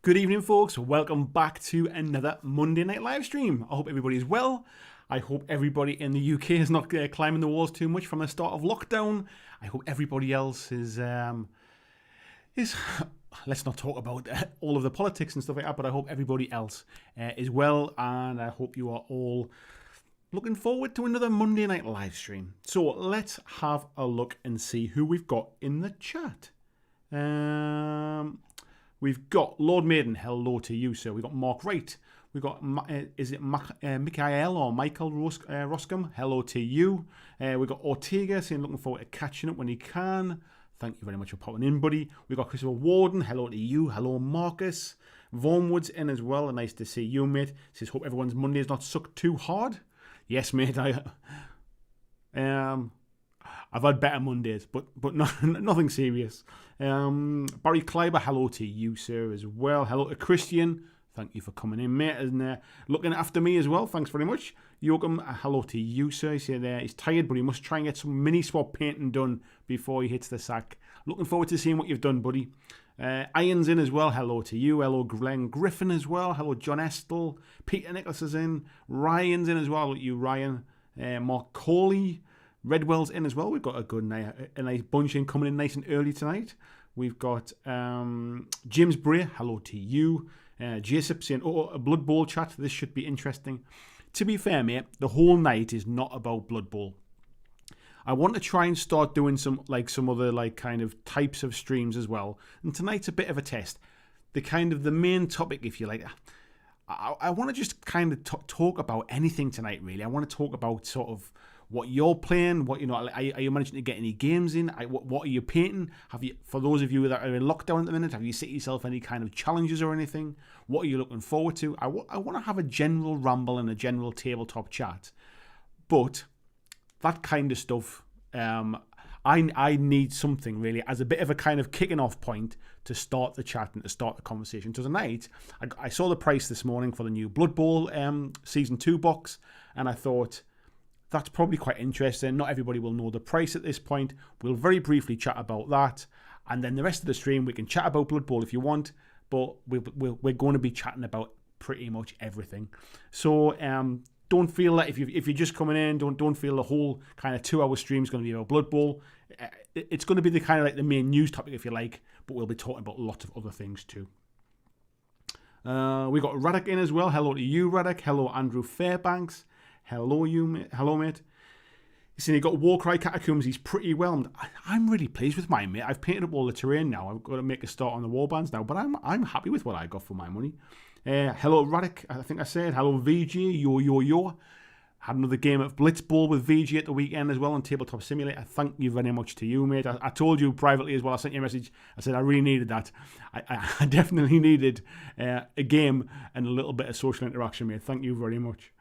Good evening, folks. Welcome back to another Monday night live stream. I hope everybody's well. I hope everybody in the UK is not climbing the walls too much from the start of lockdown. I hope everybody else is let's not talk about all of the politics and stuff like that, but I hope everybody else is well, and I hope you are all looking forward to another Monday night live stream. So let's have a look and see who we've got in the chat. We've got Lord Maiden, hello to you, sir. We've got Mark Wright. We've got, Michael or Michael Roscom, hello to you. We've got Ortega saying looking forward to catching up when he can. Thank you very much for popping in, buddy. We've got Christopher Warden, hello to you. Hello, Marcus. Vaughanwood's in as well. Nice to see you, mate. Says, hope everyone's Monday is not sucked too hard. Yes, mate. I've had better Mondays, but nothing serious. Barry Kleiber, hello to you, sir, as well. Hello to Christian. Thank you for coming in, mate, and looking after me as well. Thanks very much. Joachim, hello to you, sir. He said he's tired, but he must try and get some mini swap painting done before he hits the sack. Looking forward to seeing what you've done, buddy. Ian's in as well. Hello to you. Hello, Glenn Griffin as well. Hello, John Estel. Peter Nicholas is in. Ryan's in as well. Hello to you, Ryan. Mark Coley. Redwell's in as well. We've got a nice bunch in coming in nice and early tonight. We've got James Bray. Hello to you. Jacob saying, a Blood Bowl chat. This should be interesting. To be fair, mate, the whole night is not about Blood Bowl. I want to try and start doing some other kind of types of streams as well. And tonight's a bit of a test. The main topic, if you like. I want to just kind of talk about anything tonight, really. I want to talk about sort of what you're playing, are you managing to get any games in? What are you painting? For those of you that are in lockdown at the minute, have you set yourself any kind of challenges or anything? What are you looking forward to? I want to have a general ramble and a general tabletop chat, but that kind of stuff, I need something really as a bit of a kind of kicking off point to start the chat and to start the conversation. So tonight, I saw the price this morning for the new Blood Bowl Season 2 box, and I thought, that's probably quite interesting. Not everybody will know the price at this point. We'll very briefly chat about that. And then the rest of the stream, we can chat about Blood Bowl if you want. But we're going to be chatting about pretty much everything. So don't feel that if you're just coming in, don't feel the whole kind of 2-hour stream is going to be about Blood Bowl. It's going to be the kind of like the main news topic, if you like. But we'll be talking about lots of other things too. We got Radek in as well. Hello to you, Radek. Hello, Andrew Fairbanks. Hello, mate. You see, he got Warcry Catacombs. He's pretty whelmed. I'm really pleased with mine, mate. I've painted up all the terrain now. I've got to make a start on the warbands now, but I'm happy with what I got for my money. Hello, Radek. I think I said hello, VG. Yo. Had another game of Blitzball with VG at the weekend as well on Tabletop Simulator. Thank you very much to you, mate. I told you privately as well. I sent you a message. I said I really needed that. I definitely needed a game and a little bit of social interaction, mate. Thank you very much.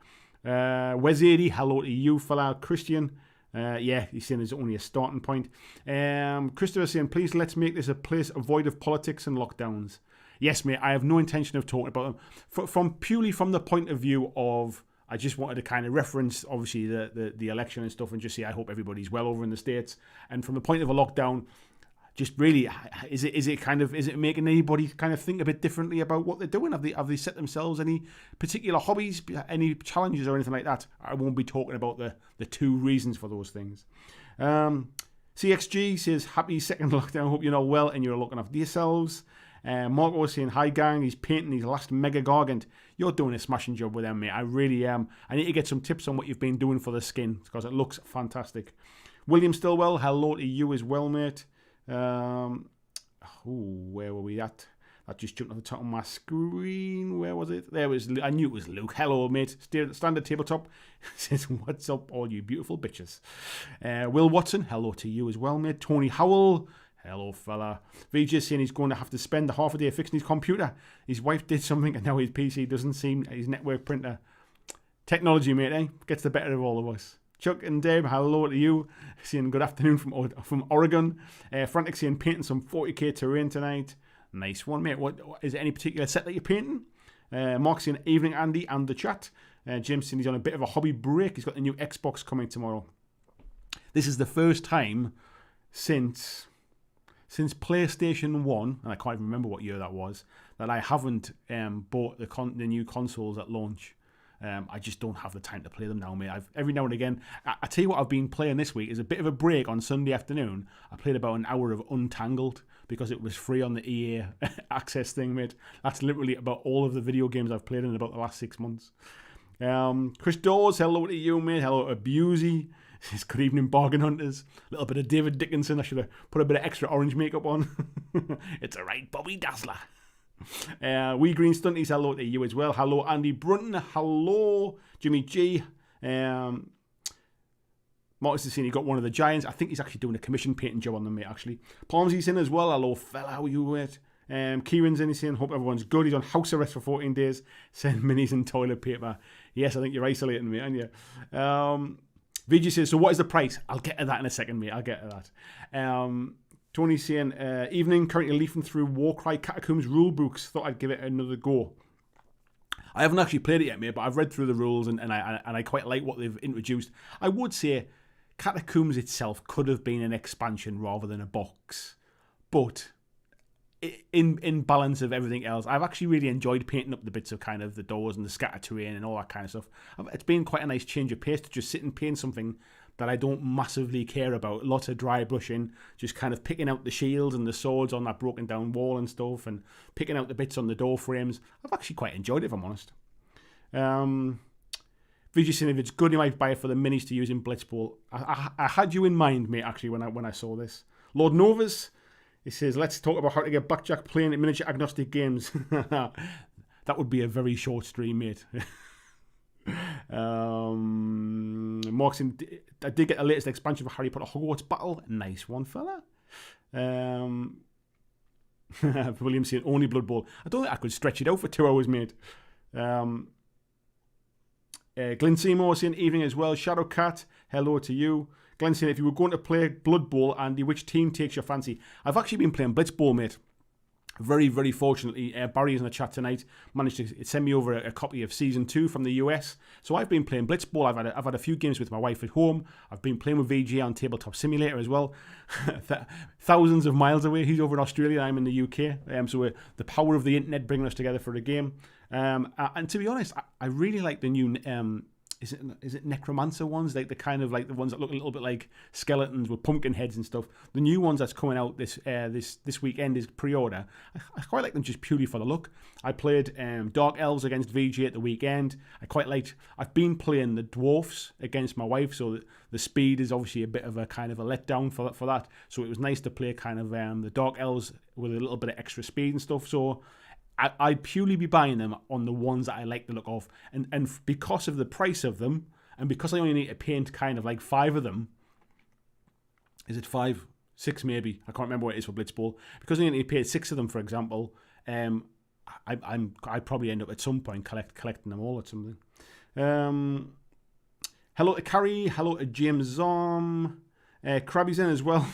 Wes80, hello to you, fella. Christian, he's saying there's only a starting point. Christopher saying, please let's make this a place void of politics and lockdowns. Yes, mate, I have no intention of talking about them. Purely from the point of view of, I just wanted to kind of reference, obviously, the election and stuff and just say I hope everybody's well over in the States. And from the point of a lockdown, just really, is it making anybody kind of think a bit differently about what they're doing? Have they set themselves any particular hobbies, any challenges or anything like that? I won't be talking about the two reasons for those things. CXG says, happy second lockdown. Hope you're all well and you're looking after yourselves. Marco was saying, hi gang, he's painting his last Mega Gargant. You're doing a smashing job with them, mate. I really am. I need to get some tips on what you've been doing for the skin because it looks fantastic. William Stillwell, hello to you as well, mate. Where were we at? That just jumped on the top of my screen. Where was it? There was. I knew it was Luke. Hello, mate. Standard Tabletop says, what's up, all you beautiful bitches? Will Watson, hello to you as well, mate. Tony Howell, hello, fella. VJ saying he's going to have to spend half a day fixing his computer. His wife did something and now his PC doesn't seem his network printer. Technology, mate, gets the better of all of us. Chuck and Dave, hello to you. Saying good afternoon from Oregon. Frantic saying painting some 40k terrain tonight. Nice one, mate. What is there any particular set that you're painting? Mark saying evening, Andy, and the chat. James saying he's on a bit of a hobby break. He's got the new Xbox coming tomorrow. This is the first time since since PlayStation 1, and I can't even remember what year that was, that I haven't bought the new consoles at launch. I just don't have the time to play them now, mate. Every now and again, I tell you what I've been playing this week is a bit of a break on Sunday afternoon. I played about an hour of Untangled because it was free on the EA access thing, mate. That's literally about all of the video games I've played in about the last 6 months. Chris Dawes, hello to you, mate. Hello to Busey. It's good evening, bargain hunters. A little bit of David Dickinson. I should have put a bit of extra orange makeup on. It's alright, Bobby Dazzler. Wee Green Stunties, hello to you as well. Hello, Andy Brunton. Hello, Jimmy G. Marcus has seen he got one of the Giants. I think he's actually doing a commission painting job on them, mate, actually. Palmsy's in as well. Hello, fella. How are you, mate? Kieran's in. He's saying, hope everyone's good. He's on house arrest for 14 days. Send minis and toilet paper. Yes, I think you're isolating me, aren't you? VG says, so what is the price? I'll get to that in a second, mate. I'll get to that. Tony's saying, evening, currently leafing through Warcry Catacombs rule books. Thought I'd give it another go. I haven't actually played it yet, mate, but I've read through the rules and I quite like what they've introduced. I would say Catacombs itself could have been an expansion rather than a box. But in balance of everything else, I've actually really enjoyed painting up the bits of kind of the doors and the scattered terrain and all that kind of stuff. It's been quite a nice change of pace to just sit and paint something that I don't massively care about. Lots of dry brushing, just kind of picking out the shields and the swords on that broken down wall and stuff, and picking out the bits on the door frames. I've actually quite enjoyed it, if I'm honest. VG saying if it's good, you might buy it for the minis to use in Blitzball. I had you in mind, mate, actually, when I saw this. Lord Novus, he says, let's talk about how to get BlackJack playing in miniature agnostic games. That would be a very short stream, mate. Markson, I did get the latest expansion for Harry Potter Hogwarts Battle. Nice one, fella. William saying only Blood Bowl. I don't think I could stretch it out for 2 hours, mate. Glenn Seymour saying evening as well. Shadowcat, hello to you. Glenn saying if you were going to play Blood Bowl, Andy, which team takes your fancy? I've actually been playing Blitzball, mate. Very, very fortunately, Barry is in the chat tonight. Managed to send me over a copy of Season 2 from the US. So I've been playing Blitzball. I've had a few games with my wife at home. I've been playing with VG on Tabletop Simulator as well. Thousands of miles away. He's over in Australia. I'm in the UK. So the power of the internet bringing us together for a game. And to be honest, I really like the new... Is it necromancer ones, like the kind of like the ones that look a little bit like skeletons with pumpkin heads and stuff. The new ones that's coming out this weekend is pre-order. I quite like them just purely for the look. I played Dark Elves against VG at the weekend. I've been playing the dwarfs against my wife, so the speed is obviously a bit of a kind of a letdown for that. So it was nice to play kind of the Dark Elves with a little bit of extra speed and stuff. So I'd purely be buying them on the ones that I like the look of. And because of the price of them, and because I only need to paint kind of like 5 of them, is it 5? 6 maybe? I can't remember what it is for Blitzball. Because I only need to paint 6 of them, for example, I'd probably end up at some point collecting them all or something. Hello to Carrie. Hello to James Zom. Krabby's in as well.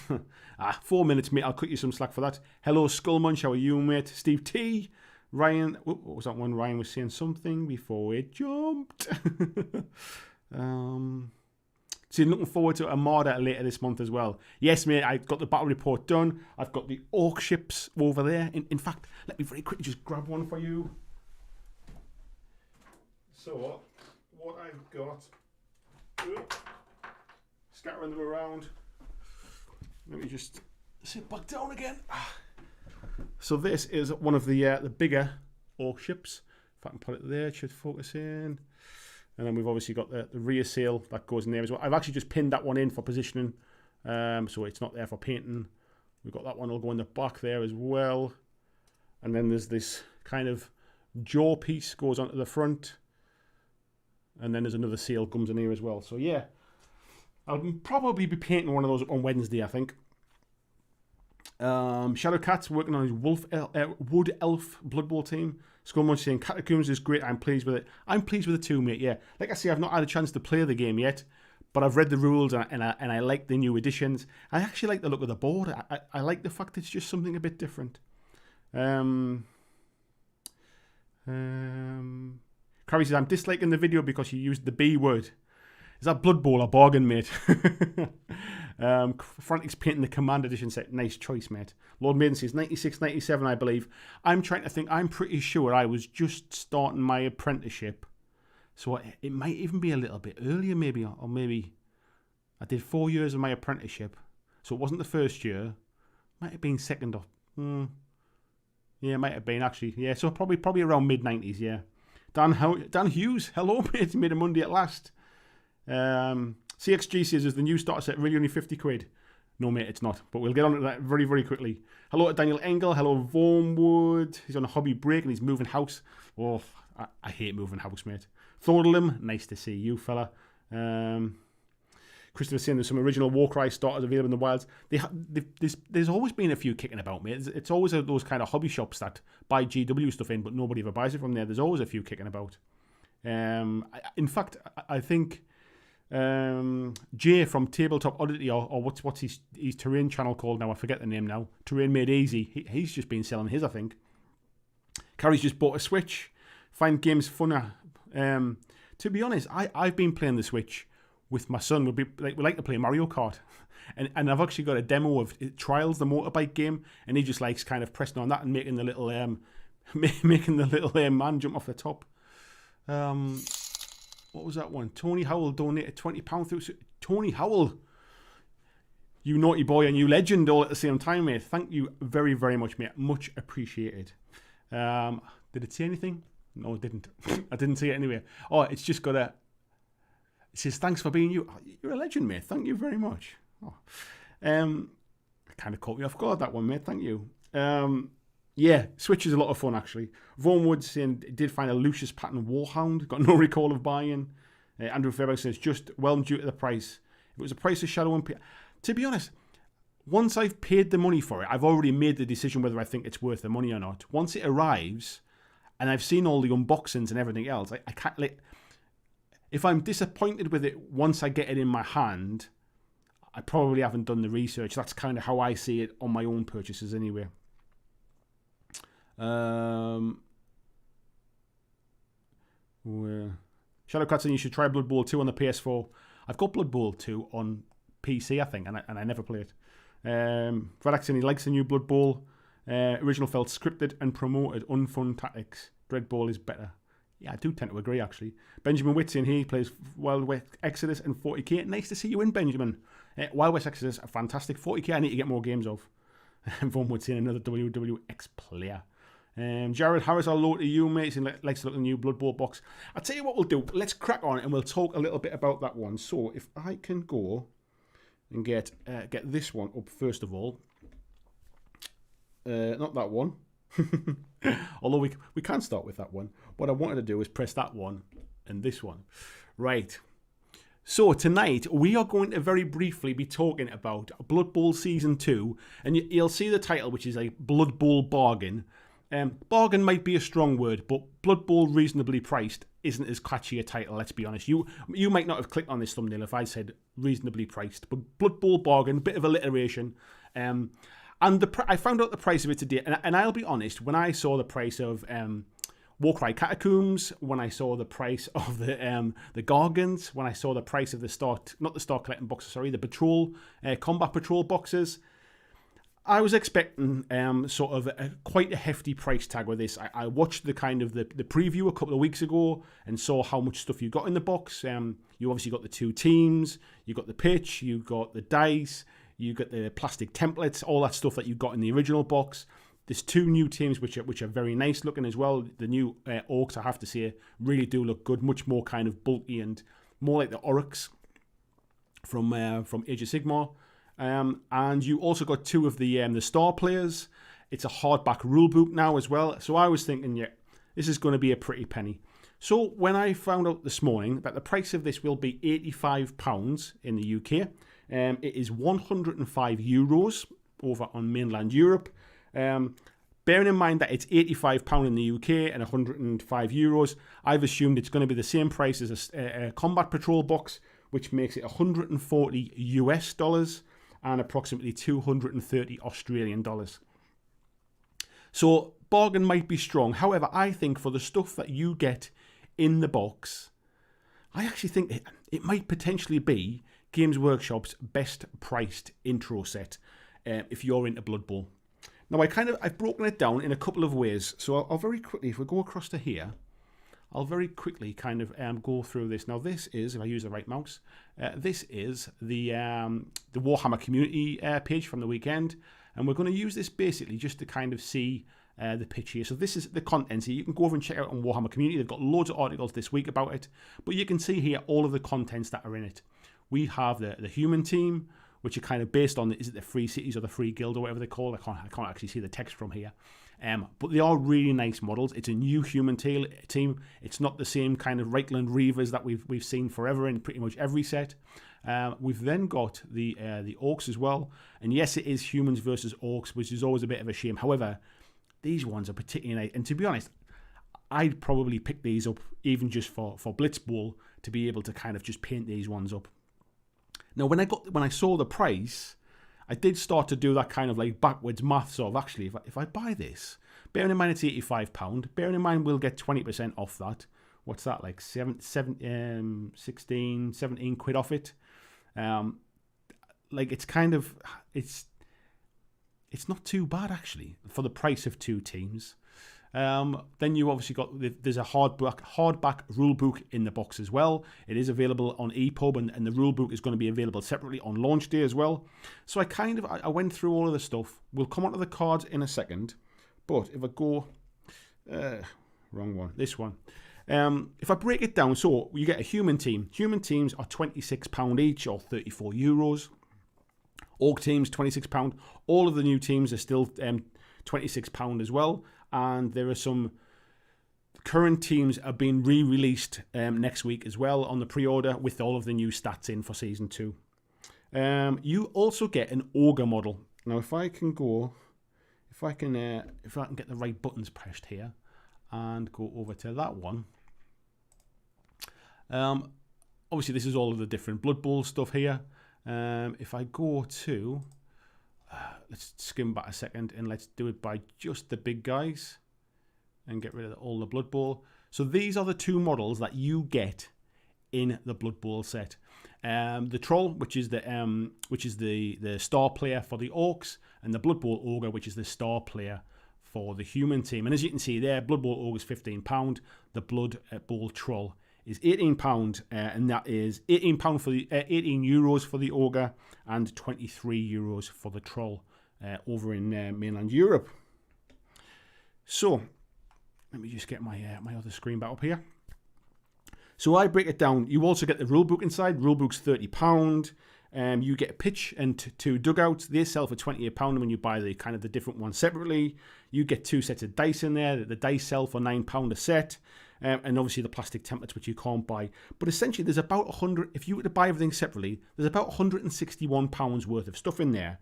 4 minutes, mate. I'll cut you some slack for that. Hello, Skullmunch. How are you, mate? Steve T. Ryan, what was that one? Ryan was saying something before it jumped. So looking forward to Armada later this month as well. Yes, mate, I've got the battle report done. I've got the orc ships over there. In fact, let me very quickly just grab one for you. So, what I've got, scattering them around. Let me just sit back down again. So this is one of the bigger orc ships. If I can put it there, it should focus in. And then we've obviously got the rear sail that goes in there as well. I've actually just pinned that one in for positioning, so it's not there for painting. We've got that one will go in the back there as well. And then there's this kind of jaw piece goes onto the front. And then there's another sail comes in here as well. So yeah, I'll probably be painting one of those on Wednesday, I think. Shadowcat's working on his Wood Elf Blood Bowl team. Skullmunch saying Catacombs is great. I'm pleased with it. I'm pleased with it too, mate. Yeah, like I say, I've not had a chance to play the game yet, but I've read the rules and I like the new additions. I actually like the look of the board. I like the fact it's just something a bit different. Crabby says I'm disliking the video because you used the B word. Is that Blood Bowl or bargain, mate? Frantic's painting the Command Edition set. Nice choice, mate. Lord Maiden says 96, 97, I believe. I'm trying to think. I'm pretty sure I was just starting my apprenticeship. So it might even be a little bit earlier, maybe. Or maybe I did 4 years of my apprenticeship. So it wasn't the first year. Might have been second or... Yeah, it might have been, actually. Yeah, so probably around mid-90s, yeah. Dan Hughes, hello, mate. Made a Monday at last. CXG says, is the new starter set really only 50 quid? No, mate, it's not. But we'll get on to that very, very quickly. Hello to Daniel Engel. Hello, Vormwood. He's on a hobby break and he's moving house. Oh, I hate moving house, mate. Thordelim, nice to see you, fella. Christopher saying there's some original Warcry starters available in the wilds. There's always been a few kicking about, mate. It's always those kind of hobby shops that buy GW stuff in, but nobody ever buys it from there. There's always a few kicking about. In fact, I think Jay from Tabletop Oddity, or what's his terrain channel called now? I forget the name now. Terrain Made Easy. He's just been selling his, I think. Carrie's just bought a Switch. Find games funner. To be honest, I've been playing the Switch with my son. We like to play Mario Kart. And I've actually got a demo of Trials, the motorbike game, and he just likes kind of pressing on that and making the little man jump off the top. What was that one? Tony Howell donated £20 through. Tony Howell, you naughty boy and you legend all at the same time, mate. Thank you very, very much, mate. Much appreciated. Did it say anything? No, it didn't. I didn't see it anyway. Oh, it's just got a... It says, thanks for being you. Oh, you're a legend, mate. Thank you very much. Oh. Kind of caught me off guard, that one, mate. Thank you. Yeah, Switch is a lot of fun, actually. Vaughan Wood saying, did find a Lucius Patton Warhound. Got no recall of buying. Andrew Fairbank says, just well due to the price. If it was the price of Shadow and... To be honest, once I've paid the money for it, I've already made the decision whether I think it's worth the money or not. Once it arrives, and I've seen all the unboxings and everything else, I can't... If I'm disappointed with it once I get it in my hand, I probably haven't done the research. That's kind of how I see it on my own purchases anyway. Shadow Cat saying you should try Blood Bowl 2 on the PS4. I've got Blood Bowl 2 on PC, I think, and I never play it. Vadak saying he likes the new Blood Bowl. Original felt scripted and promoted unfun tactics. Dread Bowl is better. Yeah, I do tend to agree, actually. Benjamin Witt saying he plays Wild West Exodus and 40k. Nice to see you in, Benjamin. Wild West Exodus, a fantastic 40k I need to get more games of. Vaughan Wood saying another WWX player. Jared Harris, hello to you, mate. He likes to look at the new Blood Bowl box. I'll tell you what we'll do. Let's crack on and we'll talk a little bit about that one. So if I can go and get this one up first of all. Not that one. Although we can start with that one. What I wanted to do is press that one and this one. Right. So tonight we are going to very briefly be talking about Blood Bowl Season 2. And you'll see the title, which is a Blood Bowl bargain. Bargain might be a strong word, but Blood Bowl reasonably priced isn't as catchy a title, let's be honest. You might not have clicked on this thumbnail if I said reasonably priced, but Blood Bowl bargain, bit of alliteration. And I found out the price of it today, and I'll be honest, when I saw the price of Warcry Catacombs, when I saw the price of the Gargants, when I saw the price of the Collecting boxes, the Patrol, Combat Patrol boxes, I was expecting sort of quite a hefty price tag with this. I watched the preview a couple of weeks ago and saw how much stuff you got in the box. You obviously got the 2 teams, you got the pitch, you got the dice, you got the plastic templates, all that stuff that you got in the original box. There's 2 new teams which are very nice looking as well. The new Orcs, I have to say, really do look good. Much more kind of bulky and more like the Oryx from Age of Sigmar. And you also got 2 of the star players. It's a hardback rulebook now as well. So I was thinking, yeah, this is going to be a pretty penny. So when I found out this morning that the price of this will be £85 in the UK, it is €105 over on mainland Europe. Bearing in mind that it's £85 in the UK and €105, I've assumed it's going to be the same price as a Combat Patrol box, which makes it $140 and approximately 230 Australian dollars. So bargain might be strong. However, I think for the stuff that you get in the box, I actually think it might potentially be Games Workshop's best priced intro set if you're into Blood Bowl. Now, I've broken it down in a couple of ways. So I'll very quickly, if we go across to here, I'll very quickly kind of go through this. Now, this is, if I use the right mouse, this is the Warhammer community page from the weekend. And we're going to use this basically just to kind of see the pitch here. So this is the contents here. You can go over and check out on Warhammer community. They've got loads of articles this week about it. But you can see here all of the contents that are in it. We have the human team, which are kind of based on, is it the free cities or the free guild or whatever they call it? I can't actually see the text from here. But they are really nice models. It's a new human team. It's not the same kind of Reichland Reavers that we've seen forever in pretty much every set. We've then got the orcs as well. And yes, it is humans versus orcs, which is always a bit of a shame. However, these ones are particularly nice. And to be honest, I'd probably pick these up even just for Blitzball to be able to kind of just paint these ones up. Now, when I saw the price, I did start to do that kind of like backwards maths of actually, if I buy this, bearing in mind it's £85, bearing in mind we'll get 20% off that. What's that, like 16, 17 quid off it? Like it's kind of, it's not too bad actually for the price of two teams. Then you obviously got, there's a hardback rule book in the box as well. It is available on EPUB, and the rule book is going to be available separately on launch day as well. So I went through all of the stuff. We'll come on to the cards in a second, but if I go, wrong one, this one. If I break it down, so you get a human team. Human teams are £26 each, or €34. Orc teams, £26. All of the new teams are still £26 as well. And there are some current teams are being re-released next week as well on the pre-order with all of the new stats in for Season 2. You also get an Ogre model. Now, if I can get the right buttons pressed here and go over to that one. Obviously, this is all of the different Blood Bowl stuff here. If I go to... let's skim back a second and let's do it by just the big guys and get rid of all the Blood Bowl. So these are the two models that you get in the Blood Bowl set. The Troll, which is the star player for the Orcs, and the Blood Bowl Ogre, which is the star player for the human team. And as you can see there, Blood Bowl Ogre is £15. The Blood Bowl Troll is £18, and that is £18 for the €18 for the Ogre and €23 for the Troll over in mainland Europe. So let me just get my other screen back up here. So I break it down. You also get the rulebook inside. Rulebook's £30. You get a pitch and two dugouts. They sell for £28 when you buy the kind of the different ones separately. You get two sets of dice in there. The dice sell for £9 a set. And obviously the plastic templates, which you can't buy. But essentially, there's about 100, if you were to buy everything separately, there's about £161 worth of stuff in there.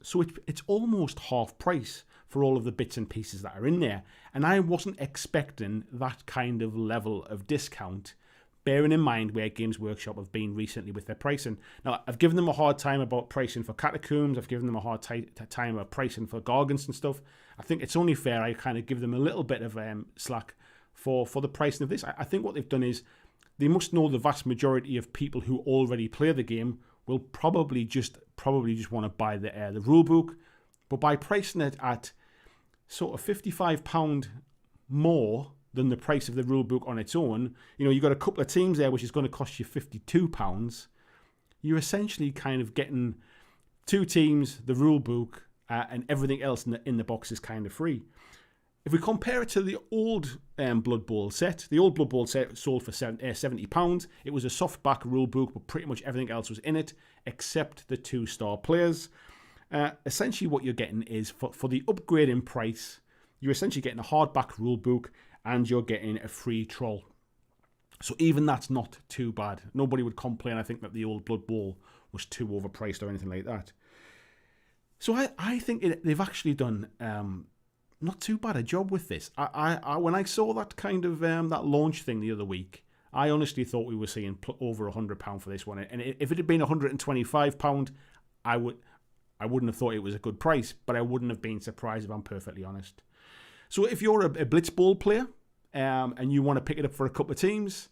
So it's almost half price for all of the bits and pieces that are in there. And I wasn't expecting that kind of level of discount, bearing in mind where Games Workshop have been recently with their pricing. Now, I've given them a hard time about pricing for Catacombs. I've given them a hard time about pricing for Gargants and stuff. I think it's only fair I kind of give them a little bit of slack for the pricing of this. I think what they've done is they must know the vast majority of people who already play the game will probably just want to buy the rule book, but by pricing it at sort of £55 more than the price of the rule book on its own, you've got a couple of teams there which is going to cost you £52. You're essentially kind of getting two teams, the rule book, and everything else in the box is kind of free. If we compare it to the old Blood Bowl set, the old Blood Bowl set sold for £70. It was a softback rule book, but pretty much everything else was in it, except the two star players. Essentially what you're getting is, for the upgrade in price, you're essentially getting a hardback rule book, and you're getting a free troll. So even that's not too bad. Nobody would complain, I think, that the old Blood Bowl was too overpriced or anything like that. So I think they've actually done... not too bad a job with this. When I saw that kind of that launch thing the other week, I honestly thought we were seeing over £100 for this one. And if it had been £125, I wouldn't have thought it was a good price, but I wouldn't have been surprised if I'm perfectly honest. So if you're a Blitzball player and you want to pick it up for a couple of teams,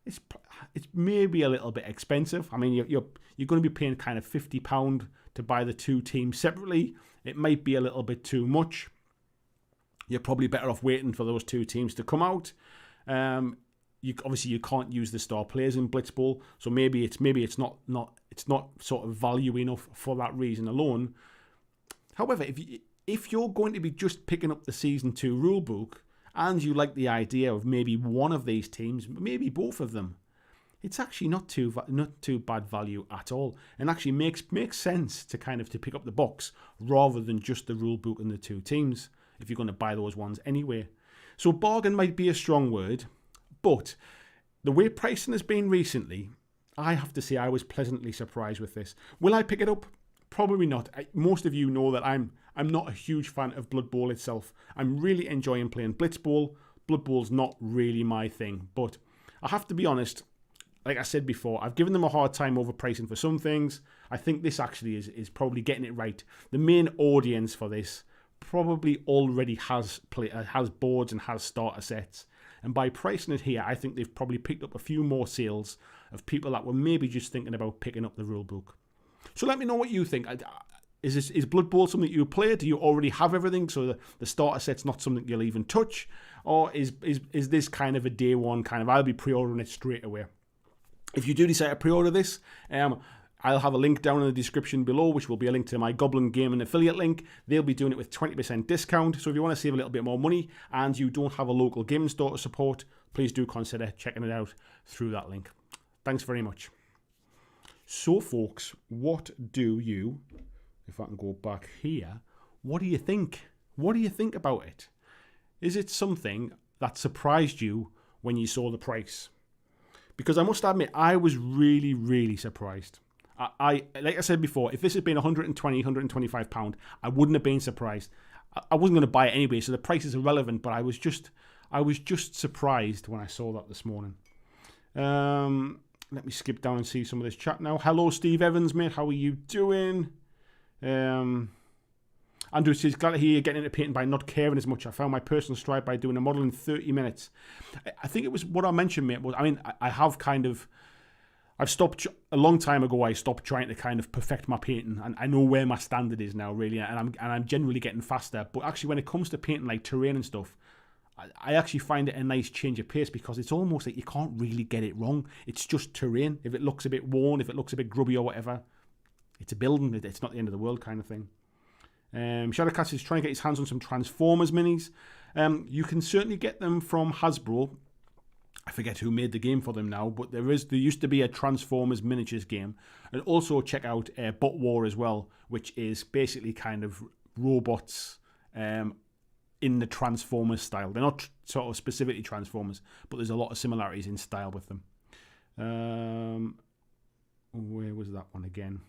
it's maybe a little bit expensive. I mean, you're going to be paying kind of £50 to buy the two teams separately. It might be a little bit too much. You're probably better off waiting for those two teams to come out. Obviously you can't use the star players in Blitzball, so maybe it's not sort of value enough for that reason alone. However, if you're going to be just picking up the Season 2 rulebook and you like the idea of maybe one of these teams, maybe both of them, it's actually not too bad value at all, and actually makes sense to pick up the box rather than just the rulebook and the two teams if you're going to buy those ones anyway. So bargain might be a strong word, but the way pricing has been recently, I have to say I was pleasantly surprised with this. Will I pick it up? Probably not. Most of you know that I'm not a huge fan of Blood Bowl itself. I'm really enjoying playing Blitzball. Blood Bowl's not really my thing, but I have to be honest, like I said before, I've given them a hard time overpricing for some things. I think this actually is probably getting it right. The main audience for this probably already has boards and has starter sets. And by pricing it here, I think they've probably picked up a few more sales of people that were maybe just thinking about picking up the rulebook. So let me know what you think. Is Blood Bowl something you play? Do you already have everything, so the starter set's not something you'll even touch? Or is this kind of a day one kind of, I'll be pre-ordering it straight away? If you do decide to pre-order this, I'll have a link down in the description below, which will be a link to my Goblin Gaming affiliate link. They'll be doing it with 20% discount. So if you want to save a little bit more money and you don't have a local gaming store to support, please do consider checking it out through that link. Thanks very much. So folks, what do you, if I can go back here, what do you think? What do you think about it? Is it something that surprised you when you saw the price? Because I must admit, I was really, really surprised. Like I said before, if this had been £120, £125, I wouldn't have been surprised. I wasn't going to buy it anyway, so the price is irrelevant. But I was just surprised when I saw that this morning. Let me skip down and see some of this chat now. Hello, Steve Evans, mate. How are you doing? Andrew says, glad to hear you getting into painting by not caring as much. I found my personal stride by doing a model in 30 minutes. I think it was what I mentioned, mate. Was, I mean, I've stopped a long time ago. I stopped trying to kind of perfect my painting, and I know where my standard is now, really. And I'm generally getting faster. But actually, when it comes to painting like terrain and stuff, I actually find it a nice change of pace because it's almost like you can't really get it wrong. It's just terrain. If it looks a bit worn, if it looks a bit grubby or whatever, it's a building. It's not the end of the world kind of thing. Shadowcast is trying to get his hands on some Transformers minis. You can certainly get them from Hasbro. I forget who made the game for them now, but there used to be a Transformers miniatures game. And also check out Bot War as well, which is basically kind of robots in the Transformers style. They're not sort of specifically Transformers, but there's a lot of similarities in style with them. Where was that one again?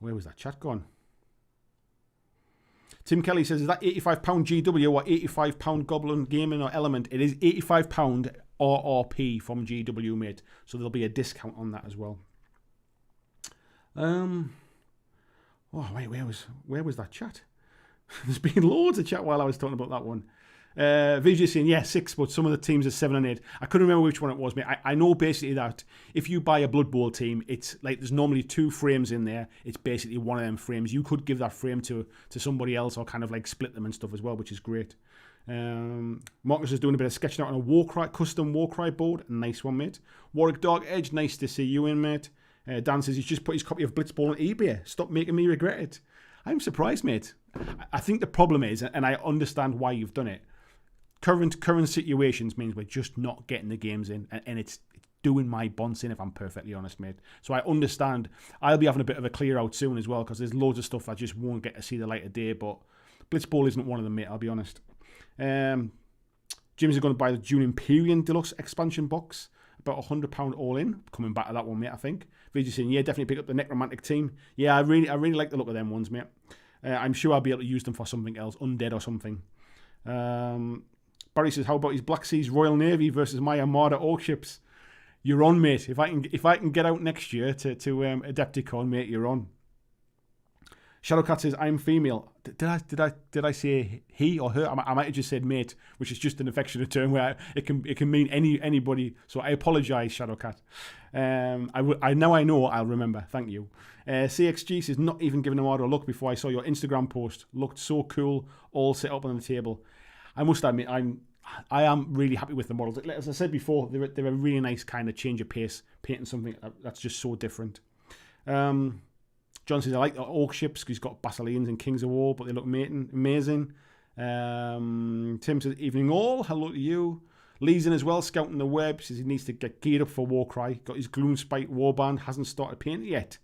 Where was that chat gone? Tim Kelly says, is that £85 GW or £85 Goblin Gaming or Element? It is £85 RRP from GW, mate. So there'll be a discount on that as well. Oh wait, where was that chat? There's been loads of chat while I was talking about that one. VJ saying, yeah, 6, but some of the teams are 7 and 8. I couldn't remember which one it was, mate. I know basically that if you buy a Blood Bowl team, it's like there's normally 2 frames in there. It's basically one of them frames. You could give that frame to somebody else or kind of like split them and stuff as well, which is great. Marcus is doing a bit of sketching out on a custom Warcry board. Nice one, mate. Warwick Dark Edge, nice to see you in, mate. Dan says he's just put his copy of Blitzball on eBay. Stop making me regret it. I'm surprised, mate. I think the problem is, and I understand why you've done it, current situations means we're just not getting the games in, and it's doing my bonds in, if I'm perfectly honest, mate. So I understand. I'll be having a bit of a clear out soon as well, because there's loads of stuff I just won't get to see the light of day, but Blitzball isn't one of them, mate, I'll be honest. James is going to buy the Dune Imperium Deluxe expansion box, about £100 all in. Coming back to that one, mate, I think. VJ saying, yeah, definitely pick up the Necromantic team. Yeah, I really like the look of them ones, mate. I'm sure I'll be able to use them for something else, Undead or something. Barry says, how about his Black Seas Royal Navy versus my Armada Orc ships? You're on, mate. If I can get out next year to Adepticon, mate, you're on. Shadowcat says, I'm female. Did I say he or her? I might have just said mate, which is just an affectionate term where it can mean anybody. So I apologise, Shadowcat. I know I'll remember. Thank you. CXG says, not even giving a order a look before I saw your Instagram post. Looked so cool, all set up on the table. I must admit, I am really happy with the models. As I said before, they're a really nice kind of change of pace, painting something that's just so different. John says, I like the orc ships because he's got Basileans and Kings of War, but they look amazing. Tim says, evening all, hello to you. Lee's in as well, scouting the web, says he needs to get geared up for Warcry. Got his Gloomspite warband, hasn't started painting yet.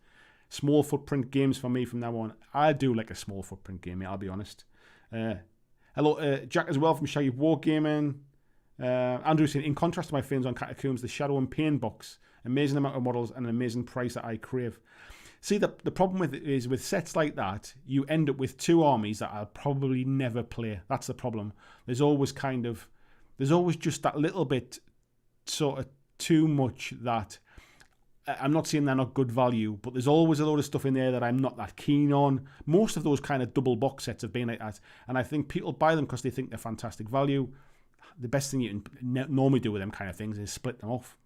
Small footprint games for me from now on. I do like a small footprint game, I'll be honest. Hello, Jack as well from Shaggy Wargaming. Andrew saying, in contrast to my films on Catacombs, the Shadow and Pain box, amazing amount of models and an amazing price that I crave. See, the problem with it is with sets like that, you end up with two armies that I'll probably never play. That's the problem. There's always just that little bit sort of too much that I'm not saying they're not good value, but there's always a load of stuff in there that I'm not that keen on. Most of those kind of double box sets have been like that, and I think people buy them because they think they're fantastic value. The best thing you can normally do with them kind of things is split them off.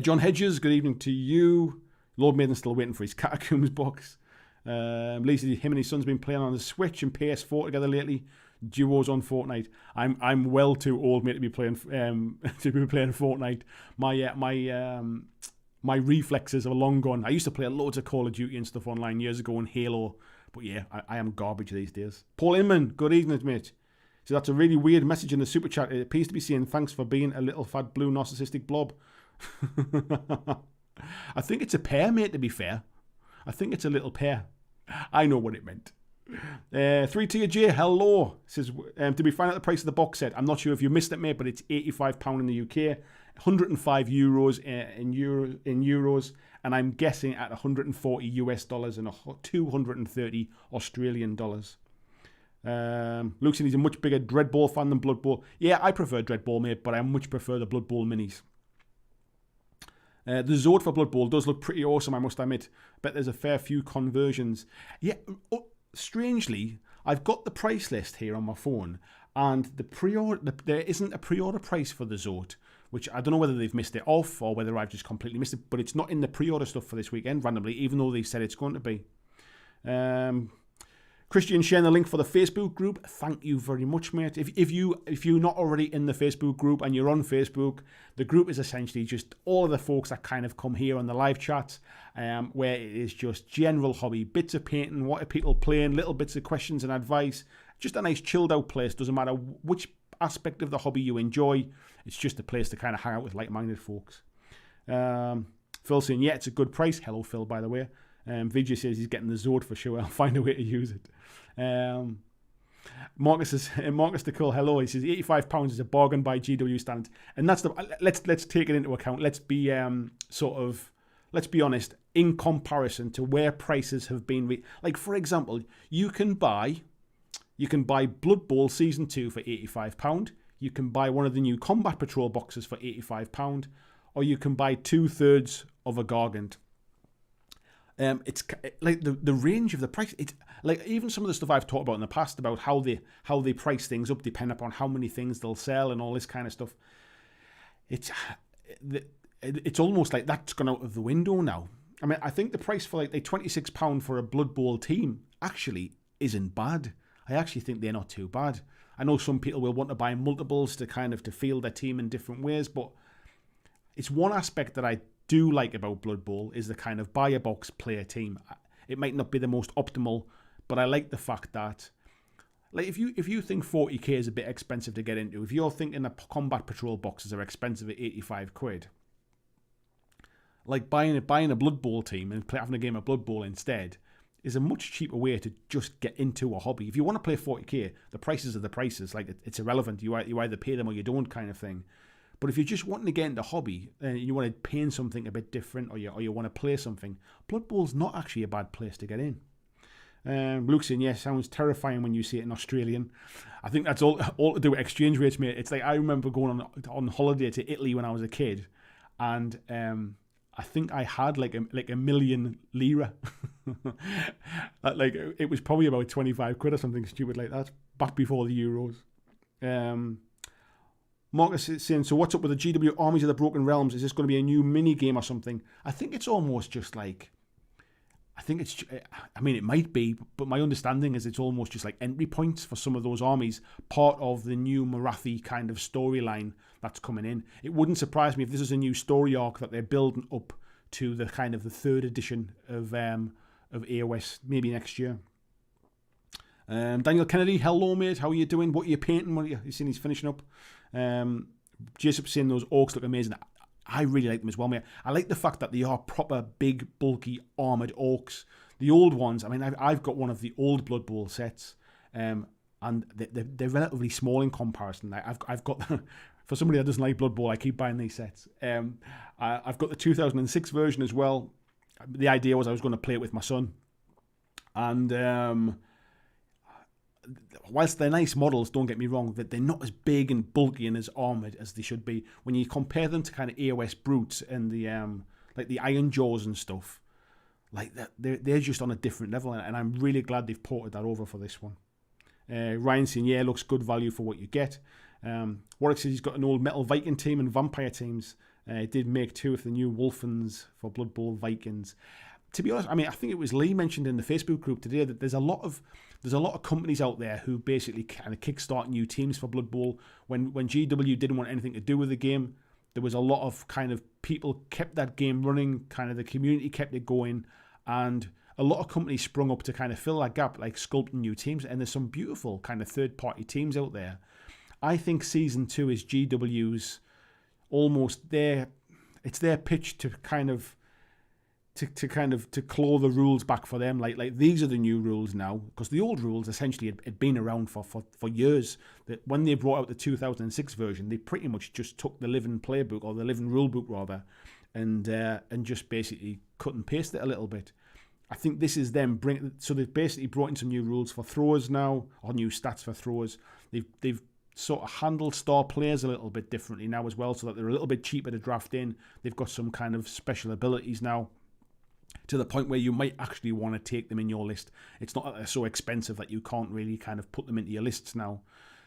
John Hedges, good evening to you. Lord Maiden's still waiting for his Catacombs box. Lisa, him and his son's been playing on the Switch and PS4 together lately. Duos on Fortnite. I'm well too old, mate, to be playing Fortnite. My reflexes are long gone. I used to play loads of Call of Duty and stuff online years ago and Halo, but yeah, I am garbage these days. Paul Inman, good evening, mate. So that's a really weird message in the super chat. It appears to be saying thanks for being a little fat blue narcissistic blob. I think it's a pair, mate, to be fair. I think it's a little pair. I know what it meant. 3Tier J, hello. Says, did we find out the price of the box set? I'm not sure if you missed it, mate, but it's £85 in the UK, 105 euros in euros, and I'm guessing at 140 US dollars and 230 Australian dollars. Luke said he's a much bigger Dread Ball fan than Blood Bowl. Yeah, I prefer Dread Ball, mate, but I much prefer the Blood Bowl minis. The Zord for Blood Bowl does look pretty awesome, I must admit. Bet there's a fair few conversions. Yeah, strangely, I've got the price list here on my phone, and there isn't a pre-order price for the Zord, which I don't know whether they've missed it off or whether I've just completely missed it, but it's not in the pre-order stuff for this weekend randomly, even though they said it's going to be. Christian sharing the link for the Facebook group. Thank you very much, mate. If you're not already in the Facebook group and you're on Facebook, the group is essentially just all of the folks that kind of come here on the live chats, where it is just general hobby, bits of painting, what are people playing, little bits of questions and advice. Just a nice chilled out place. Doesn't matter which aspect of the hobby you enjoy. It's just a place to kind of hang out with like-minded folks. Phil saying, yeah, it's a good price. Hello, Phil, by the way. Vijay says he's getting the Zord for sure. I'll find a way to use it. Marcus the Cool, hello. He says £85 is a bargain by GW standards, and that's let's take it into account. Let's be honest. In comparison to where prices have been, like for example, you can buy Blood Bowl Season 2 for £85. You can buy one of the new Combat Patrol boxes for £85, or you can buy 2/3 of a Gargant. It's like the range of the price. It's like even some of the stuff I've talked about in the past about how they price things up depending upon how many things they'll sell and all this kind of stuff. It's almost like that's gone out of the window now. I mean, I think the price for like the £26 for a Blood Bowl team actually isn't bad. I actually think they're not too bad. I know some people will want to buy multiples to kind of to field their team in different ways, but it's one aspect that I do like about Blood Bowl is the kind of buy a box, play a team. It might not be the most optimal, but I like the fact that, like, if you think 40k is a bit expensive to get into, if you're thinking that Combat Patrol boxes are expensive at 85 quid, like buying a Blood Bowl team and having a game of Blood Bowl instead is a much cheaper way to just get into a hobby. If you want to play 40k, the prices are the prices. Like, it's irrelevant. You either pay them or you don't, kind of thing. But if you're just wanting to get into hobby and you want to paint something a bit different, or you want to play something, Blood Bowl's not actually a bad place to get in. Luke's saying, yeah, sounds terrifying when you see it in Australian. I think that's all to do with exchange rates, mate. It's like I remember going on holiday to Italy when I was a kid, and I think I had like a million lira. Like it was probably about 25 quid or something stupid like that back before the Euros. Marcus is saying, so what's up with the GW Armies of the Broken Realms? Is this going to be a new mini game or something? I think it's almost just like, I mean, it might be, but my understanding is it's almost just like entry points for some of those armies, part of the new Marathi kind of storyline that's coming in. It wouldn't surprise me if this is a new story arc that they're building up to the kind of the 3rd edition of AOS, maybe next year. Daniel Kennedy, hello mate, how are you doing? What are you painting? What are you seeing he's finishing up? Jacob saying those orcs look amazing. I really like them as well, mate. I like the fact that they are proper big, bulky, armoured orcs. The old ones, I mean, I've got one of the old Blood Bowl sets, and they're relatively small in comparison. I've got, for somebody that doesn't like Blood Bowl, I keep buying these sets. I've got the 2006 version as well. The idea was I was going to play it with my son. And whilst they're nice models, don't get me wrong, that they're not as big and bulky and as armoured as they should be. When you compare them to kind of AOS brutes and the like the Iron Jaws and stuff, like they're just on a different level, and I'm really glad they've ported that over for this one. Ryan saying, yeah, looks good value for what you get. Warwick says he's got an old Metal Viking team and Vampire teams. Did make 2 of the new Wolfens for Blood Bowl Vikings. To be honest, I mean, I think it was Lee mentioned in the Facebook group today that there's a lot of companies out there who basically kind of kickstart new teams for Blood Bowl. When GW didn't want anything to do with the game, there was a lot of kind of people kept that game running, kind of the community kept it going, and a lot of companies sprung up to kind of fill that gap, like sculpting new teams, and there's some beautiful kind of third-party teams out there. I think Season 2 is GW's almost it's their pitch to kind of to claw the rules back for them. Like these are the new rules now, because the old rules essentially had been around for years. That when they brought out the 2006 version, they pretty much just took the living playbook, or the living rule book rather, and just basically cut and paste it a little bit. I think this is them so they've basically brought in some new rules for throwers now, or new stats for throwers. They've sort of handled star players a little bit differently now as well, so that they're a little bit cheaper to draft in. They've got some kind of special abilities now, to the point where you might actually want to take them in your list. It's not that they're so expensive that you can't really kind of put them into your lists now.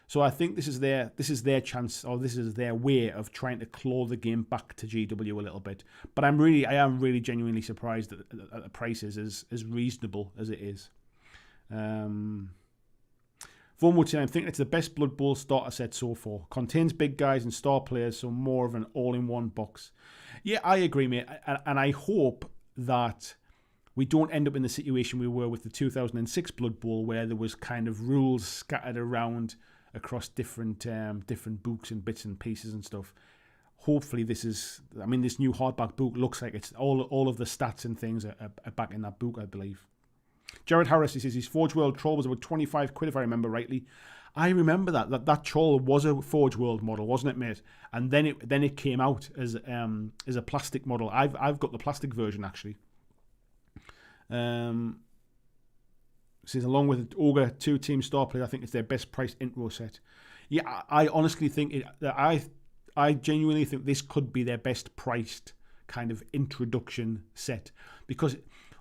So I think this is their chance, or this is their way of trying to claw the game back to GW a little bit. But I am really genuinely surprised that the price is as reasonable as it is. Vormwood saying, I'm thinking it's the best Blood Bowl starter set so far. Contains big guys and star players, so more of an all-in-one box. Yeah, I agree, mate. And I hope that we don't end up in the situation we were with the 2006 Blood Bowl, where there was kind of rules scattered around across different books and bits and pieces and stuff. Hopefully this new hardback book looks like it's all of the stats and things are back in that book, I believe. Jared Harris, he says his Forge World troll was about 25 quid if I remember rightly. I remember that troll was a Forge World model, wasn't it, mate? And then it came out as a plastic model. I've got the plastic version actually. Says along with Ogre 2 Team Star Player, I think it's their best priced intro set. Yeah, I honestly think I genuinely think this could be their best priced kind of introduction set, because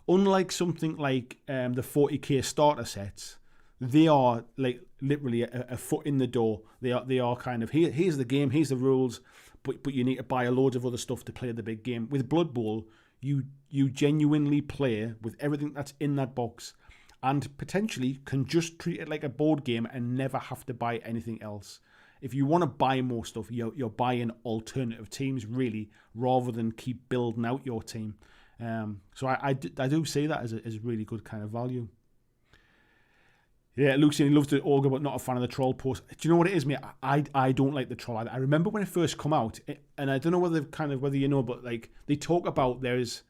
unlike something like the 40k starter sets, they are like literally a foot in the door. They are kind of here's the game, here's the rules, but you need to buy a load of other stuff to play the big game. With Blood Bowl, you genuinely play with everything that's in that box, and potentially can just treat it like a board game and never have to buy anything else. If you want to buy more stuff, you're buying alternative teams really, rather than keep building out your team. So I do see that as really good kind of value. Yeah, Luke saying he loves the Ogre but not a fan of the troll post. Do you know what it is, mate? I don't like the troll. I remember when it first come out, and I don't know whether you know, but like they talk about there's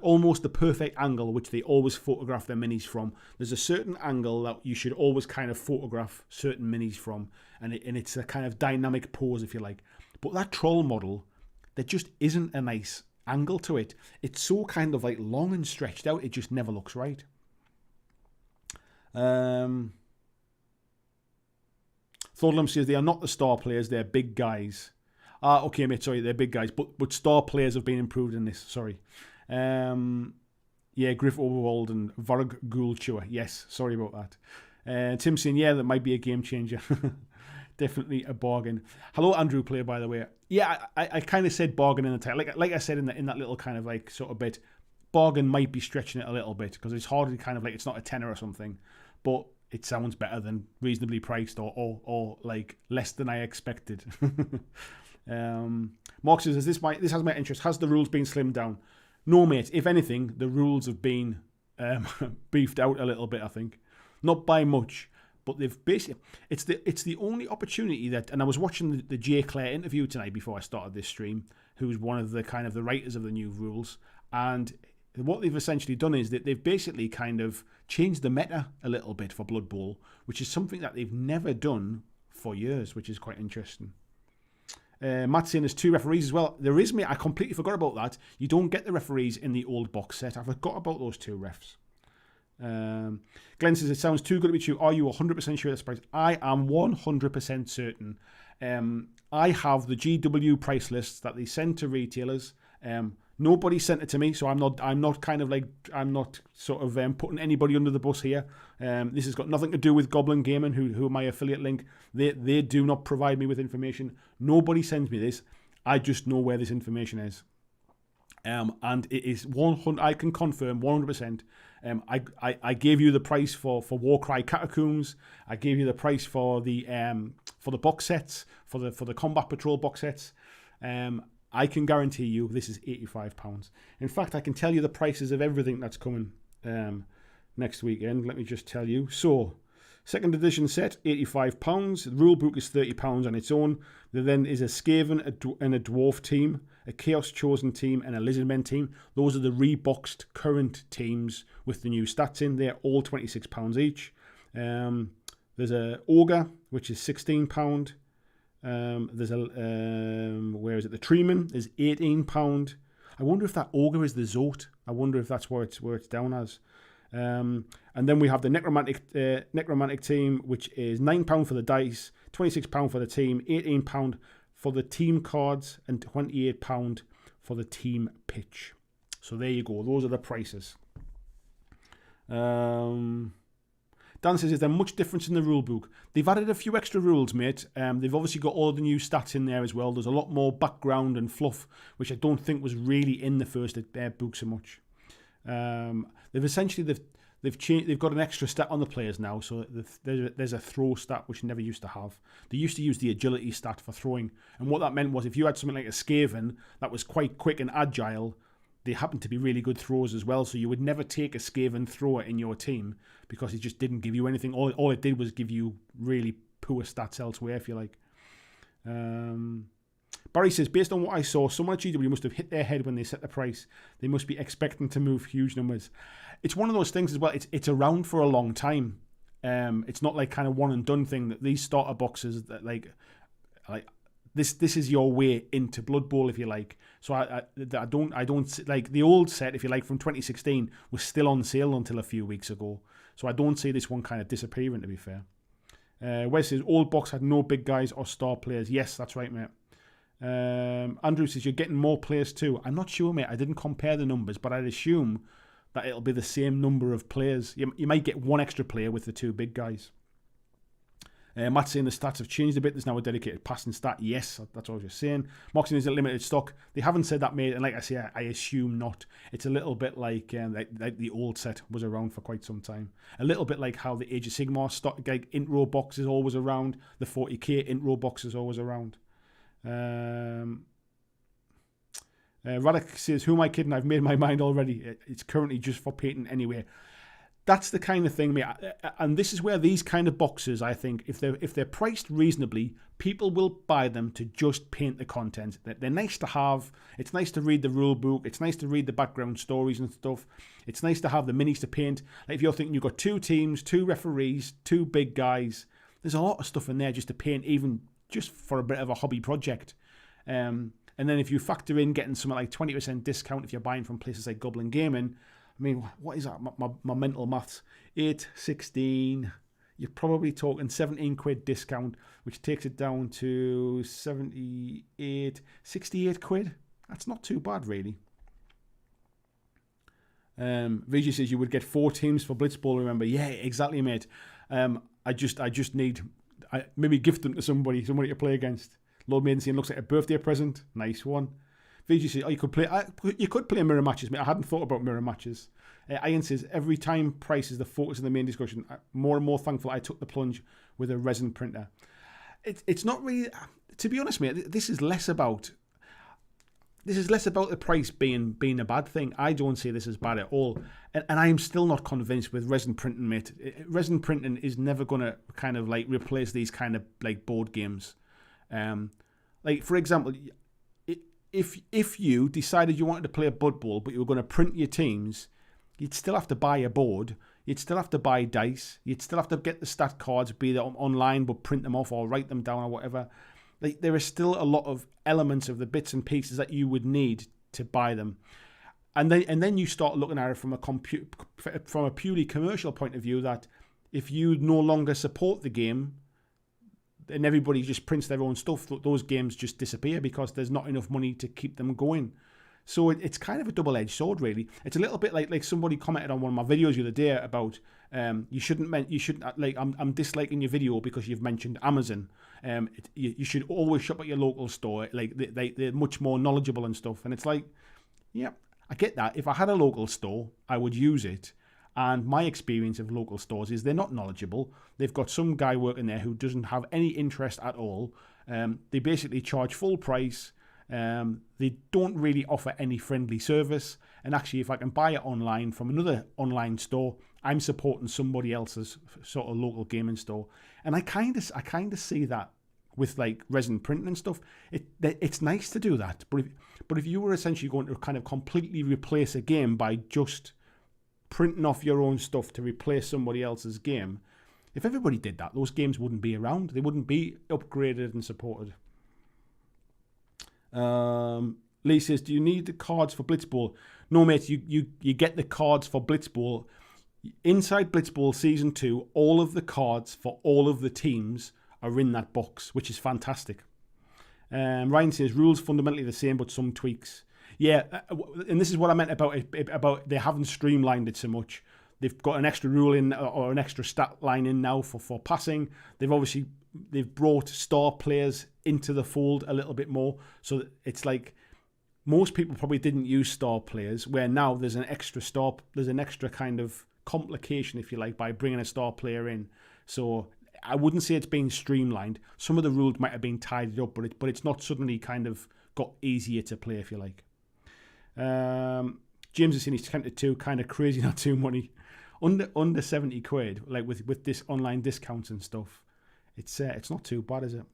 almost the perfect angle which they always photograph their minis from. There's a certain angle that you should always kind of photograph certain minis from, and it's a kind of dynamic pose, if you like. But that troll model, there just isn't a nice angle to it. It's so kind of like long and stretched out, it just never looks right. Thorlum says they are not the star players, they're big guys. Okay, mate, sorry, they're big guys. But star players have been improved in this, sorry. Yeah, Griff Overwald and Varg Gulchua. Yes, sorry about that. Tim saying, yeah, that might be a game changer. Definitely a bargain. Hello, Andrew Player, by the way. Yeah, I kind of said bargain in the title. Like I said in that little kind of like sort of bit, bargain might be stretching it a little bit because it's hardly kind of like, it's not a tenner or something, but it sounds better than reasonably priced or like less than I expected. Mark says, this has my interest. Has the rules been slimmed down? No, mate. If anything, the rules have been beefed out a little bit, I think. Not by much, but they've basically... It's the only opportunity that... And I was watching the Jay Clare interview tonight before I started this stream, who's one of the kind of the writers of the new rules. And what they've essentially done is that they've basically kind of changed the meta a little bit for Blood Bowl, which is something that they've never done for years, which is quite interesting. Matt's saying there's 2 referees as well. There is, mate. I completely forgot about that. You don't get the referees in the old box set. I forgot about those 2 refs. Glenn says, it sounds too good to be true. Are you 100% sure that's price? I am 100% certain. I have the GW price lists that they send to retailers. Nobody sent it to me, so I'm not sort of putting anybody under the bus here. This has got nothing to do with Goblin Gaming, who are my affiliate link. They do not provide me with information. Nobody sends me this. I just know where this information is. And it is 100. I can confirm 100%. I gave you the price for Warcry Catacombs. I gave you the price for the box sets, for the Combat Patrol box sets. I can guarantee you this is £85. In fact, I can tell you the prices of everything that's coming next weekend. Let me just tell you. So, 2nd edition set, £85. The rule book is £30 on its own. There then is a Skaven and a Dwarf team, a Chaos Chosen team, and a Lizardmen team. Those are the reboxed current teams with the new stats in. They're all £26 each. There's a Ogre, which is £16. There's a where is it? The Treeman is £18. I wonder if that Ogre is the Zote. I wonder if that's where it's down as. And then we have the necromantic team, which is £9 for the dice, £26 for the team, £18 for the team cards, and £28 for the team pitch. So there you go. Those are the prices. Dan says, is there much difference in the rule book? They've added a few extra rules, mate. They've obviously got all the new stats in there as well. There's a lot more background and fluff, which I don't think was really in the first book so much. They've got an extra stat on the players now, so there's a throw stat which never used to have. They used to use the agility stat for throwing, and what that meant was if you had something like a Skaven that was quite quick and agile, they happened to be really good throwers as well, so you would never take a Skaven thrower in your team because it just didn't give you anything. All it did was give you really poor stats elsewhere, if you like. Barry says, based on what I saw, someone at GW must have hit their head when they set the price. They must be expecting to move huge numbers. It's one of those things as well. It's around for a long time. It's not like kind of one and done thing that these starter boxes that like this is your way into Blood Bowl, if you like. So I don't like the old set, if you like, from 2016 was still on sale until a few weeks ago. So I don't see this one kind of disappearing, to be fair. Wes says, old box had no big guys or star players. Yes, that's right, mate. Andrew says, you're getting more players too. I'm not sure, mate. I didn't compare the numbers, but I'd assume that it'll be the same number of players. You might get one extra player with the 2 big guys. Matt's saying the stats have changed a bit. There's now a dedicated passing stat. Yes, that's what I was just saying. Moxon is a limited stock. They haven't said that, mate. And like I say, I assume not. It's a little bit like the old set was around for quite some time. A little bit like how the Age of Sigmar stock, like intro box is always around. The 40k intro box is always around. Radek says, who am I kidding? I've made my mind already. It's currently just for painting anyway. That's the kind of thing, mate. And this is where these kind of boxes, I think, if they're priced reasonably, people will buy them to just paint the content. They're nice to have. It's nice to read the rule book. It's nice to read the background stories and stuff. It's nice to have the minis to paint. Like if you're thinking you've got 2 teams, 2 referees, 2 big guys, there's a lot of stuff in there just to paint, even just for a bit of a hobby project. And then if you factor in getting something like 20% discount if you're buying from places like Goblin Gaming, I mean, what is that? My mental maths. 8, 16, you're probably talking 17 quid discount, which takes it down to 68 quid. That's not too bad, really. VG says you would get 4 teams for Blitzball, remember? Yeah, exactly, mate. I just need... maybe gift them to somebody to play against. Lord Maidensian looks like a birthday present. Nice one. VG says, you could play mirror matches, mate. I hadn't thought about mirror matches. Ian says, every time price is the focus of the main discussion. More and more thankful I took the plunge with a resin printer. It's not really... To be honest, mate, this is less about the price being a bad thing. I don't see this as bad at all. And I'm still not convinced with resin printing, mate. Resin printing is never going to kind of like replace these kind of like board games. Like, for example, if you decided you wanted to play a Blood Bowl, but you were going to print your teams, you'd still have to buy a board. You'd still have to buy dice. You'd still have to get the stat cards, be they online, but print them off or write them down or whatever. Like, there is still a lot of elements of the bits and pieces that you would need to buy them. And then you start looking at it from a purely commercial point of view, that if you no longer support the game and everybody just prints their own stuff, those games just disappear because there's not enough money to keep them going. So it's kind of a double-edged sword, really. It's a little bit like somebody commented on one of my videos the other day about you shouldn't like I'm disliking your video because you've mentioned Amazon. You should always shop at your local store. Like they're much more knowledgeable and stuff. And it's like, yeah, I get that. If I had a local store, I would use it. And my experience of local stores is they're not knowledgeable. They've got some guy working there who doesn't have any interest at all. They basically charge full price. They don't really offer any friendly service. And actually, if I can buy it online from another online store, I'm supporting somebody else's sort of local gaming store. And I kind of see that with like resin printing and stuff. It's nice to do that. But if you were essentially going to kind of completely replace a game by just printing off your own stuff to replace somebody else's game, if everybody did that, those games wouldn't be around. They wouldn't be upgraded and supported. Lee says, do you need the cards for Blitzball? No, mate, you get the cards for Blitzball. Inside Blitzball Season 2, all of the cards for all of the teams are in that box, which is fantastic. Ryan says, rules fundamentally the same, but some tweaks. Yeah, and this is what I meant about they haven't streamlined it so much. They've got an extra rule in or an extra stat line in now for passing. They've brought star players into the fold a little bit more. So it's like most people probably didn't use star players, where now there's an extra kind of complication, if you like, by bringing a star player in. So I wouldn't say it's been streamlined. Some of the rules might have been tidied up, but it's not suddenly kind of got easier to play, if you like. James is saying he's tempted to, kind of crazy, not too money. Under 70 quid, like with this online discounts and stuff, it's not too bad, is it?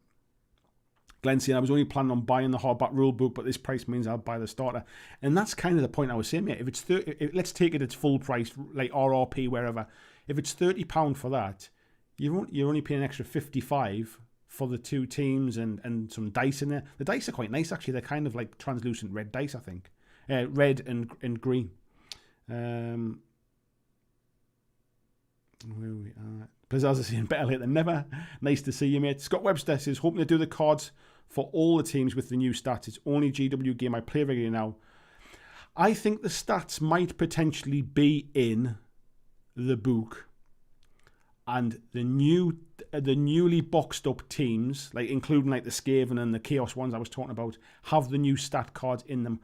Glenn saying, I was only planning on buying the hardback rule book, but this price means I'll buy the starter. And that's kind of the point I was saying, mate. If it's let's take it at full price, like RRP, wherever. If it's £30 for that, you're only paying an extra 55 for the 2 teams and some dice in there. The dice are quite nice, actually. They're kind of like translucent red dice, I think. Red and green. Where we are. Pizzazz is saying, better late than never. Nice to see you, mate. Scott Webster says, hoping to do the cards for all the teams with the new stats. It's only GW game I play regularly now. I think the stats might potentially be in the book, and the newly boxed up teams, like including like the Skaven and the Chaos ones I was talking about, have the new stat cards in them.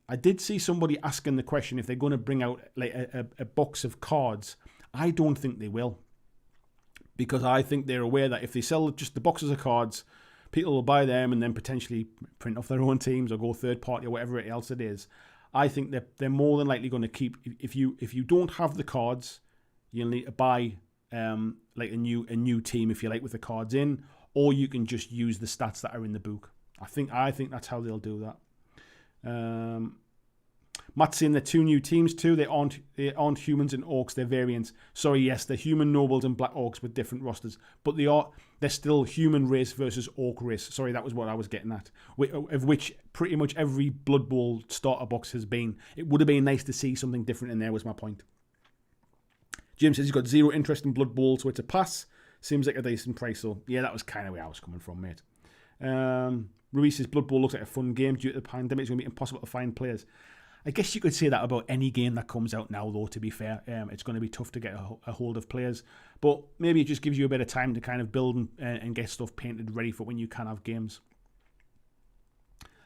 I did see somebody asking the question if they're going to bring out like a box of cards. I don't think they will, because I think they're aware that if they sell just the boxes of cards, people will buy them and then potentially print off their own teams or go third party or whatever else it is. I think that they're more than likely going to keep. If you don't have the cards, you'll need to buy like a new team, if you like, with the cards in, or you can just use the stats that are in the book. I think that's how they'll do that. Matt's saying they're 2 new teams too. They aren't humans and orcs, they're variants. Sorry, yes, they're human nobles and black orcs with different rosters, but they're still human race versus orc race. Sorry, that was what I was getting at. Of which pretty much every Blood Bowl starter box has been. It would have been nice to see something different in there, was my point. James says he's got zero interest in Blood Bowl, so it's a pass. Seems like a decent price, so yeah, that was kind of where I was coming from, mate. Ruiz says Blood Bowl looks like a fun game. Due to the pandemic, it's going to be impossible to find players. I guess you could say that about any game that comes out now, though, to be fair. It's going to be tough to get a hold of players. But maybe it just gives you a bit of time to kind of build and get stuff painted ready for when you can have games.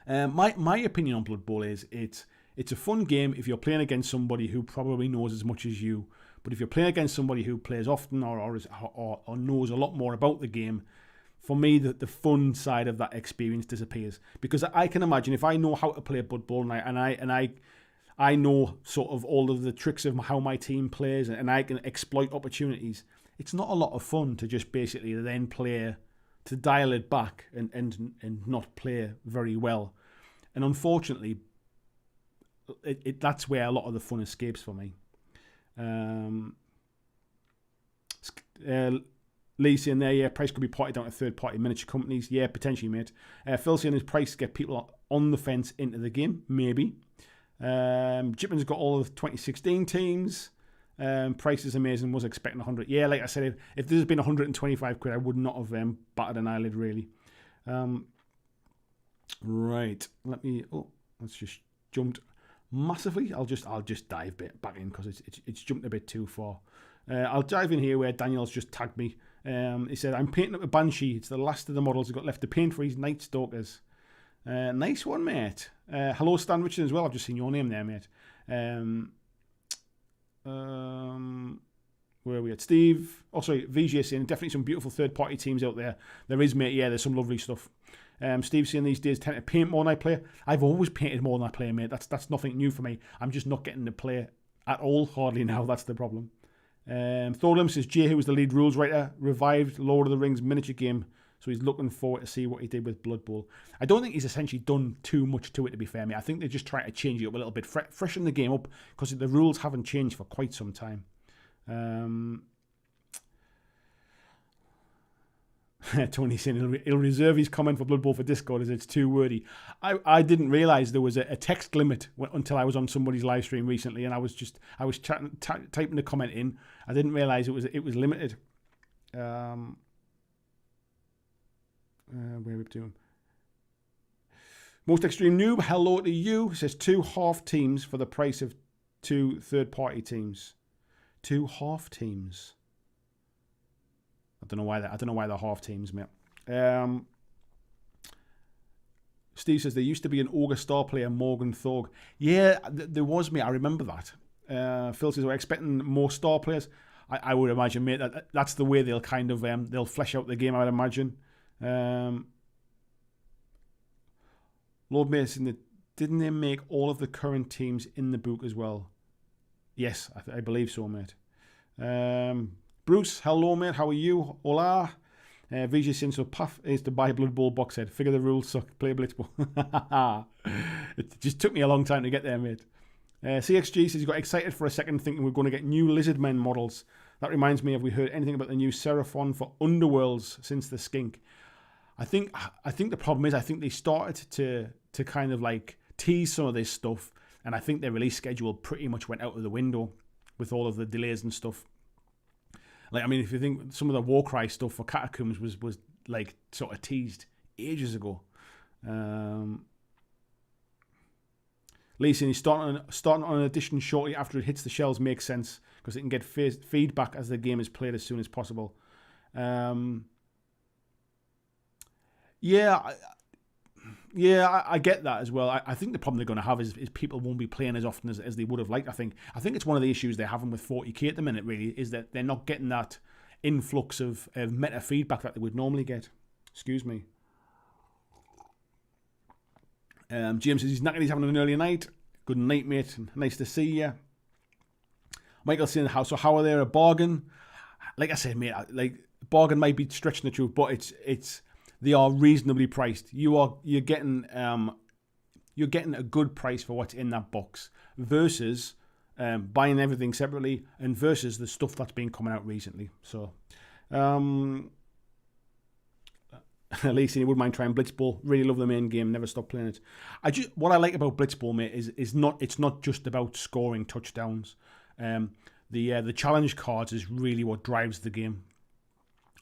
My opinion on Blood Bowl is it's a fun game if you're playing against somebody who probably knows as much as you. But if you're playing against somebody who plays often or knows a lot more about the game, for me, the fun side of that experience disappears. Because I can imagine if I know how to play Blood Bowl and I know sort of all of the tricks of how my team plays and I can exploit opportunities, it's not a lot of fun to just basically then play, to dial it back and not play very well. And unfortunately, that's where a lot of the fun escapes for me. Lee saying there, yeah, price could be parted down to third-party miniature companies. Yeah, potentially, mate. Phil saying his price to get people on the fence into the game. Maybe. Jipman's got all of the 2016 teams. Price is amazing. Was expecting 100. Yeah, like I said, if this had been 125 quid, I would not have batted an eyelid, really. Right. Let's just jumped massively. I'll just dive back in because it's jumped a bit too far. I'll dive in here where Daniel's just tagged me. He said, I'm painting up a Banshee. It's the last of the models he's got left to paint for his Night Stalkers. Nice one, mate. Hello, Stan Richard, as well. I've just seen your name there, mate. Where are we at? Steve. Oh, sorry, VJ saying, definitely some beautiful third-party teams out there. There is, mate. Yeah, there's some lovely stuff. Steve saying these days tend to paint more than I play. I've always painted more than I play, mate. That's nothing new for me. I'm just not getting to play at all hardly now. That's the problem. Thorlim says Jay, who was the lead rules writer, revived Lord of the Rings miniature game, so he's looking forward to see what he did with Blood Bowl. I don't think he's essentially done too much to it, to be fair, mate. I think they're just trying to change it up a little bit, freshen the game up, because the rules haven't changed for quite some time. Tony saying he'll reserve his comment for Blood Bowl for Discord as it's too wordy. I didn't realise there was a text limit until I was on somebody's live stream recently, and I was typing the comment in. I didn't realise it was limited. Where are we doing? Most Extreme Noob, hello to you. It says 2 half teams for the price of 2 third-party teams. 2 half teams. I don't know why they're half teams, mate. Steve says there used to be an Ogre star player, Morgan Thorg. Yeah, there was, mate. I remember that. Phil says we're expecting more star players. I would imagine, mate. That's the way they'll kind of they'll flesh out the game. I would imagine. Lord Mason, didn't they make all of the current teams in the book as well? Yes, I believe so, mate. Bruce, hello, mate. How are you? Hola. VJ saying, so Puff is to buy a Blood Bowl box set. Figure the rules suck. Play Blitzball. It just took me a long time to get there, mate. CXG says he got excited for a second thinking we're going to get new Lizardmen models. That reminds me, have we heard anything about the new Seraphon for Underworlds since the Skink? I think the problem is I think they started to kind of like tease some of this stuff, and I think their release schedule pretty much went out of the window with all of the delays and stuff. Like, I mean, if you think some of the Warcry stuff for Catacombs was like sort of teased ages ago. Lee saying he's starting on an edition shortly after it hits the shelves makes sense because it can get feedback as the game is played as soon as possible. I get that as well. I think the problem they're going to have is people won't be playing as often as they would have liked. I think it's one of the issues they're having with 40k at the minute, really, is that they're not getting that influx of meta feedback that they would normally get. Excuse me. James says he's knackered, he's having an early night. Good night, mate. Nice to see you. Michael's saying, how are they a bargain? Like I said, mate, like bargain might be stretching the truth, but it's they are reasonably priced. You're getting a good price for what's in that box versus buying everything separately and versus the stuff that's been coming out recently. So, at least you wouldn't mind trying Blitzball. Really love the main game. Never stop playing it. What I like about Blitzball, mate, is it's not just about scoring touchdowns. the challenge cards is really what drives the game,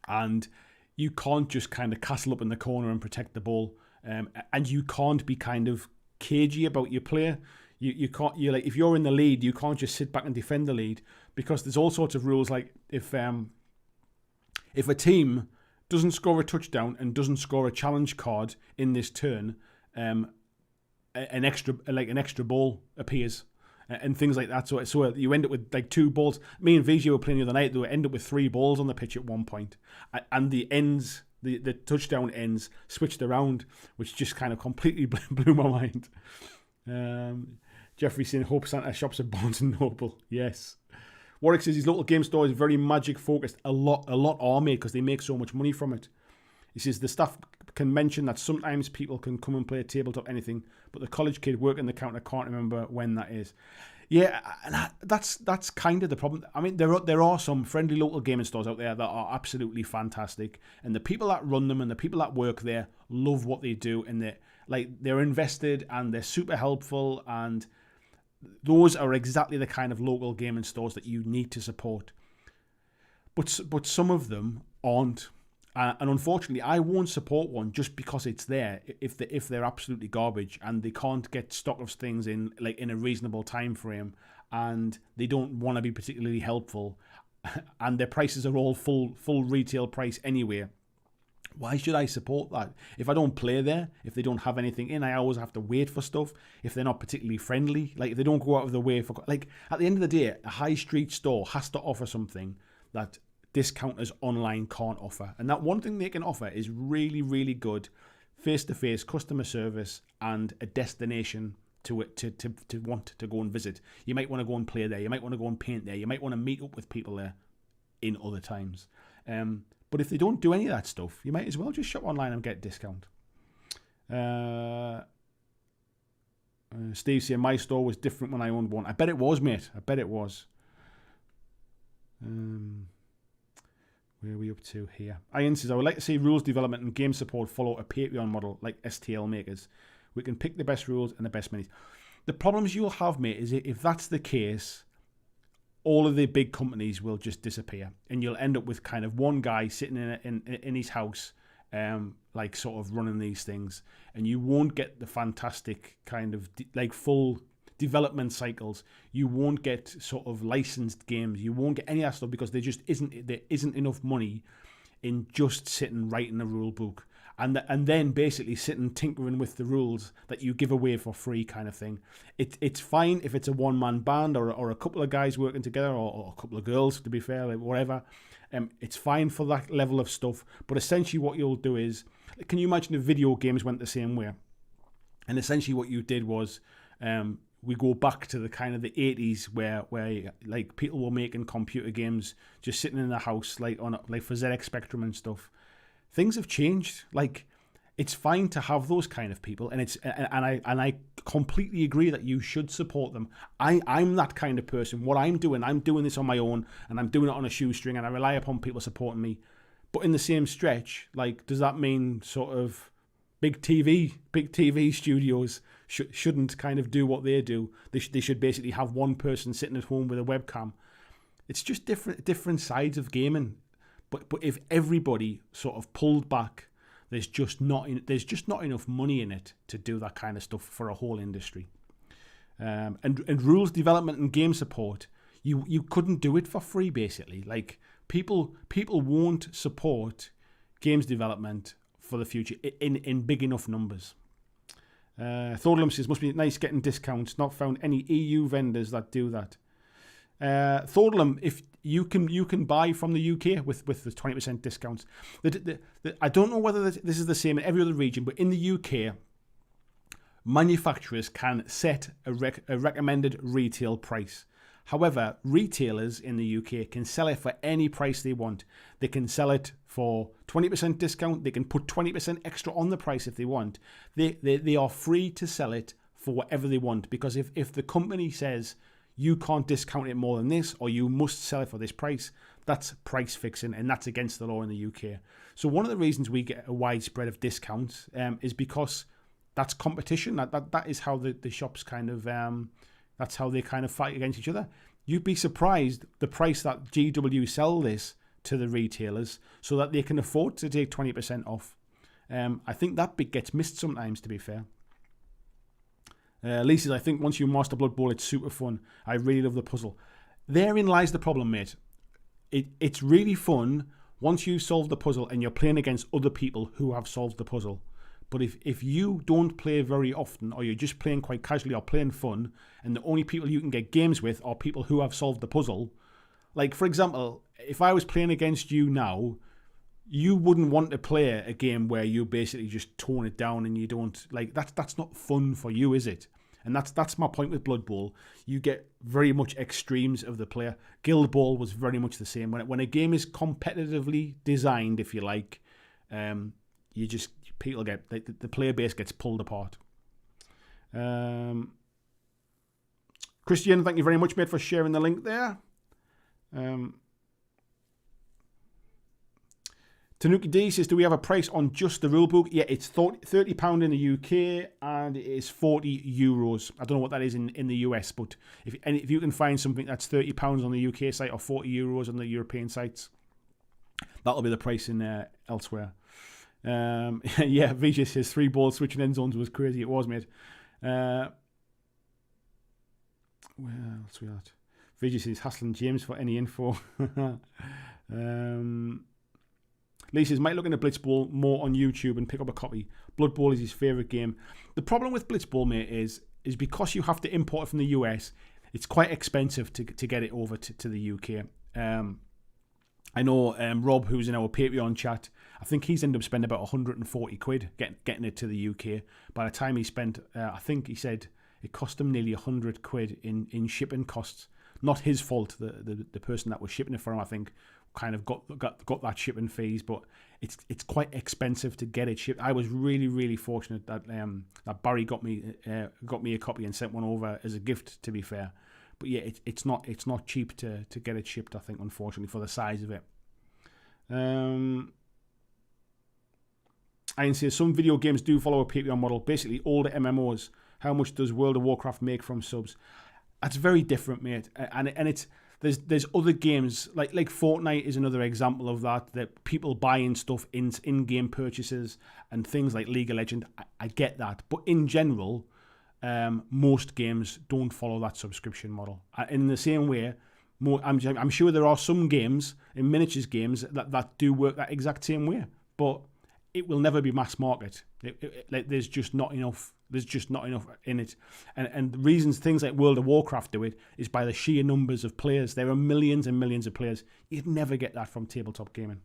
and you can't just kind of castle up in the corner and protect the ball, and you can't be kind of cagey about your player. You can't. You like if you're in the lead, you can't just sit back and defend the lead, because there's all sorts of rules. Like if a team doesn't score a touchdown and doesn't score a challenge card in this turn, an extra ball appears. And things like that. So you end up with like 2 balls. Me and VJ were playing the other night. They end up with 3 balls on the pitch at one point, and the touchdown ends switched around, which just kind of completely blew my mind. Jeffrey saying hope Santa shops at Barnes and Noble. Yes. Warwick says his local game store is very magic focused. A lot are made because they make so much money from it. He says the staff can mention that sometimes people can come and play a tabletop anything, but the college kid working the counter can't remember when that is. Yeah, and that's kind of the problem. I mean, there are some friendly local gaming stores out there that are absolutely fantastic, and the people that run them and the people that work there love what they do, and they're invested and they're super helpful, and those are exactly the kind of local gaming stores that you need to support. But some of them aren't. And unfortunately, I won't support one just because it's there. If they're absolutely garbage and they can't get stock of things in a reasonable time frame, and they don't want to be particularly helpful, and their prices are all full retail price anyway, why should I support that? If I don't play there, if they don't have anything in, I always have to wait for stuff. If they're not particularly friendly, like if they don't go out of their way for, like at the end of the day, a high street store has to offer something that discounters online can't offer, and that one thing they can offer is really, really good face-to-face customer service and a destination to want to go and visit. You might want to go and play there, you might want to go and paint there, you might want to meet up with people there in other times, but if they don't do any of that stuff, you might as well just shop online and get a discount. Steve saying my store was different when I owned one. I bet it was, mate. I bet it was. Where are we up to here? Ian says, I would like to see rules development and game support follow a Patreon model like STL makers. We can pick the best rules and the best minis. The problems you'll have, mate, is if that's the case, all of the big companies will just disappear, and you'll end up with kind of one guy sitting in his house, like sort of running these things, and you won't get the fantastic kind of full development cycles. You won't get sort of licensed games. You won't get any of that stuff because there isn't enough money in just sitting writing a rule book and then basically sitting tinkering with the rules that you give away for free kind of thing. It's fine if it's a one-man band or a couple of guys working together or a couple of girls, to be fair, like whatever. It's fine for that level of stuff, but essentially what you'll do is, can you imagine if video games went the same way? And essentially what you did was, we go back to the kind of the 80s where like people were making computer games just sitting in the house like for ZX Spectrum and stuff. Things have changed. Like, it's fine to have those kind of people, and I completely agree that you should support them. I'm that kind of person. What I'm doing this on my own, and I'm doing it on a shoestring, and I rely upon people supporting me. But in the same stretch, like, does that mean sort of big TV studios shouldn't kind of do what they do? They should basically have one person sitting at home with a webcam. It's just different sides of gaming. But if everybody sort of pulled back, there's just not enough money in it to do that kind of stuff for a whole industry. And rules development and game support, you couldn't do it for free basically. Like, people won't support games development for the future in big enough numbers. Thorlum says, must be nice getting discounts. Not found any EU vendors that do that. Thorlum, if you can buy from the UK with the 20% discounts. I don't know whether this is the same in every other region, but in the UK, manufacturers can set a recommended retail price. However, retailers in the UK can sell it for any price they want. They can sell it for 20% discount. They can put 20% extra on the price if they want. They are free to sell it for whatever they want, because if the company says you can't discount it more than this, or you must sell it for this price, that's price fixing, and that's against the law in the UK. So one of the reasons we get a widespread of discounts is because that's competition. That is how the shops kind of that's how they kind of fight against each other. You'd be surprised the price that GW sell this to the retailers so that they can afford to take 20% off. I think that bit gets missed sometimes, to be fair. Lee says, I think once you master Blood Bowl, it's super fun. I really love the puzzle. Therein lies the problem, mate. It's really fun once you solve the puzzle and you're playing against other people who have solved the puzzle. But if you don't play very often, or you're just playing quite casually or playing fun, and the only people you can get games with are people who have solved the puzzle, like, for example, if I was playing against you now, you wouldn't want to play a game where you basically just tone it down and you don't, like, that's not fun for you, is it? And that's my point with Blood Bowl. You get very much extremes of the player. Guild Ball was very much the same. When a game is competitively designed, if you like, people get, the player base gets pulled apart. Christian, thank you very much, mate, for sharing the link there. Tanuki D says, do we have a price on just the rulebook? Yeah, it's £30 in the UK and it is €40. I don't know what that is in the US, but if you can find something that's £30 on the UK site or €40 on the European sites, that'll be the price in elsewhere. Yeah, Vijay says 3 balls switching end zones was crazy. It was, mate. Where else we at? Vijay says hassling James for any info. Lee says, might look into Blitzball more on YouTube and pick up a copy. Blood Bowl is his favourite game. The problem with Blitzball, mate, is because you have to import it from the US, it's quite expensive to get it over to the UK. I know Rob, who's in our Patreon chat, I think he's ended up spending about 140 quid getting it to the UK. By the time he spent, I think he said it cost him nearly 100 quid in shipping costs. Not his fault, the person that was shipping it for him, I think, kind of got that shipping fees, but it's quite expensive to get it shipped. I was really, really fortunate that Barry got me a copy and sent one over as a gift, to be fair. But yeah, it's not cheap to get it shipped, I think, unfortunately, for the size of it. I can say some video games do follow a Patreon model, basically older MMOs. How much does World of Warcraft make from subs? That's very different, mate. And it's there's other games like Fortnite is another example of that people buying stuff in-game purchases and things like League of Legends. I get that, but in general, most games don't follow that subscription model. In the same way, I'm sure there are some games, in miniatures games, that do work that exact same way, but it will never be mass market. There's just not enough. There's just not enough in it. And the reasons things like World of Warcraft do it is by the sheer numbers of players. There are millions and millions of players. You'd never get that from tabletop gaming.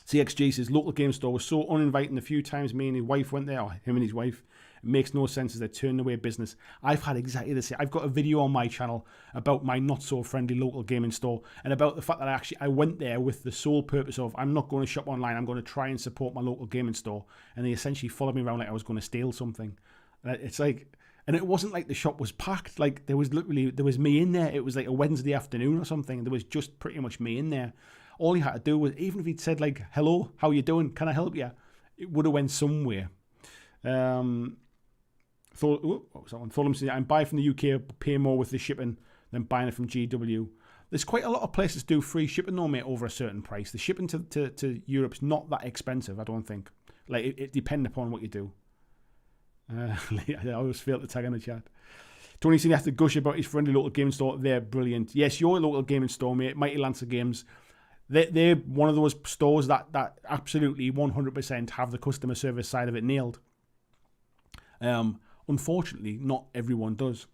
CXG says, local game store was so uninviting the few times me and his wife went there, or him and his wife. It makes no sense as they turned away business. I've had exactly the same. I've got a video on my channel about my not so friendly local gaming store and about the fact that I went there with the sole purpose of, I'm not going to shop online, I'm going to try and support my local gaming store. And they essentially followed me around like I was going to steal something. It's like, and it wasn't like the shop was packed. Like there was me in there. It was like a Wednesday afternoon or something. There was just pretty much me in there. All he had to do was, even if he'd said like, hello, how you doing? Can I help you? It would have went somewhere. What was that one? Fulham said, I'm buying from the UK, pay more with the shipping than buying it from GW. There's quite a lot of places do free shipping though, mate, over a certain price. The shipping to Europe's not that expensive, I don't think. Like, it depends upon what you do. I always fail to tag in the chat. Tony said he has to gush about his friendly local gaming store. They're brilliant. Yes, your local gaming store, mate, Mighty Lancer Games. They're one of those stores that absolutely 100% have the customer service side of it nailed. Unfortunately, not everyone does.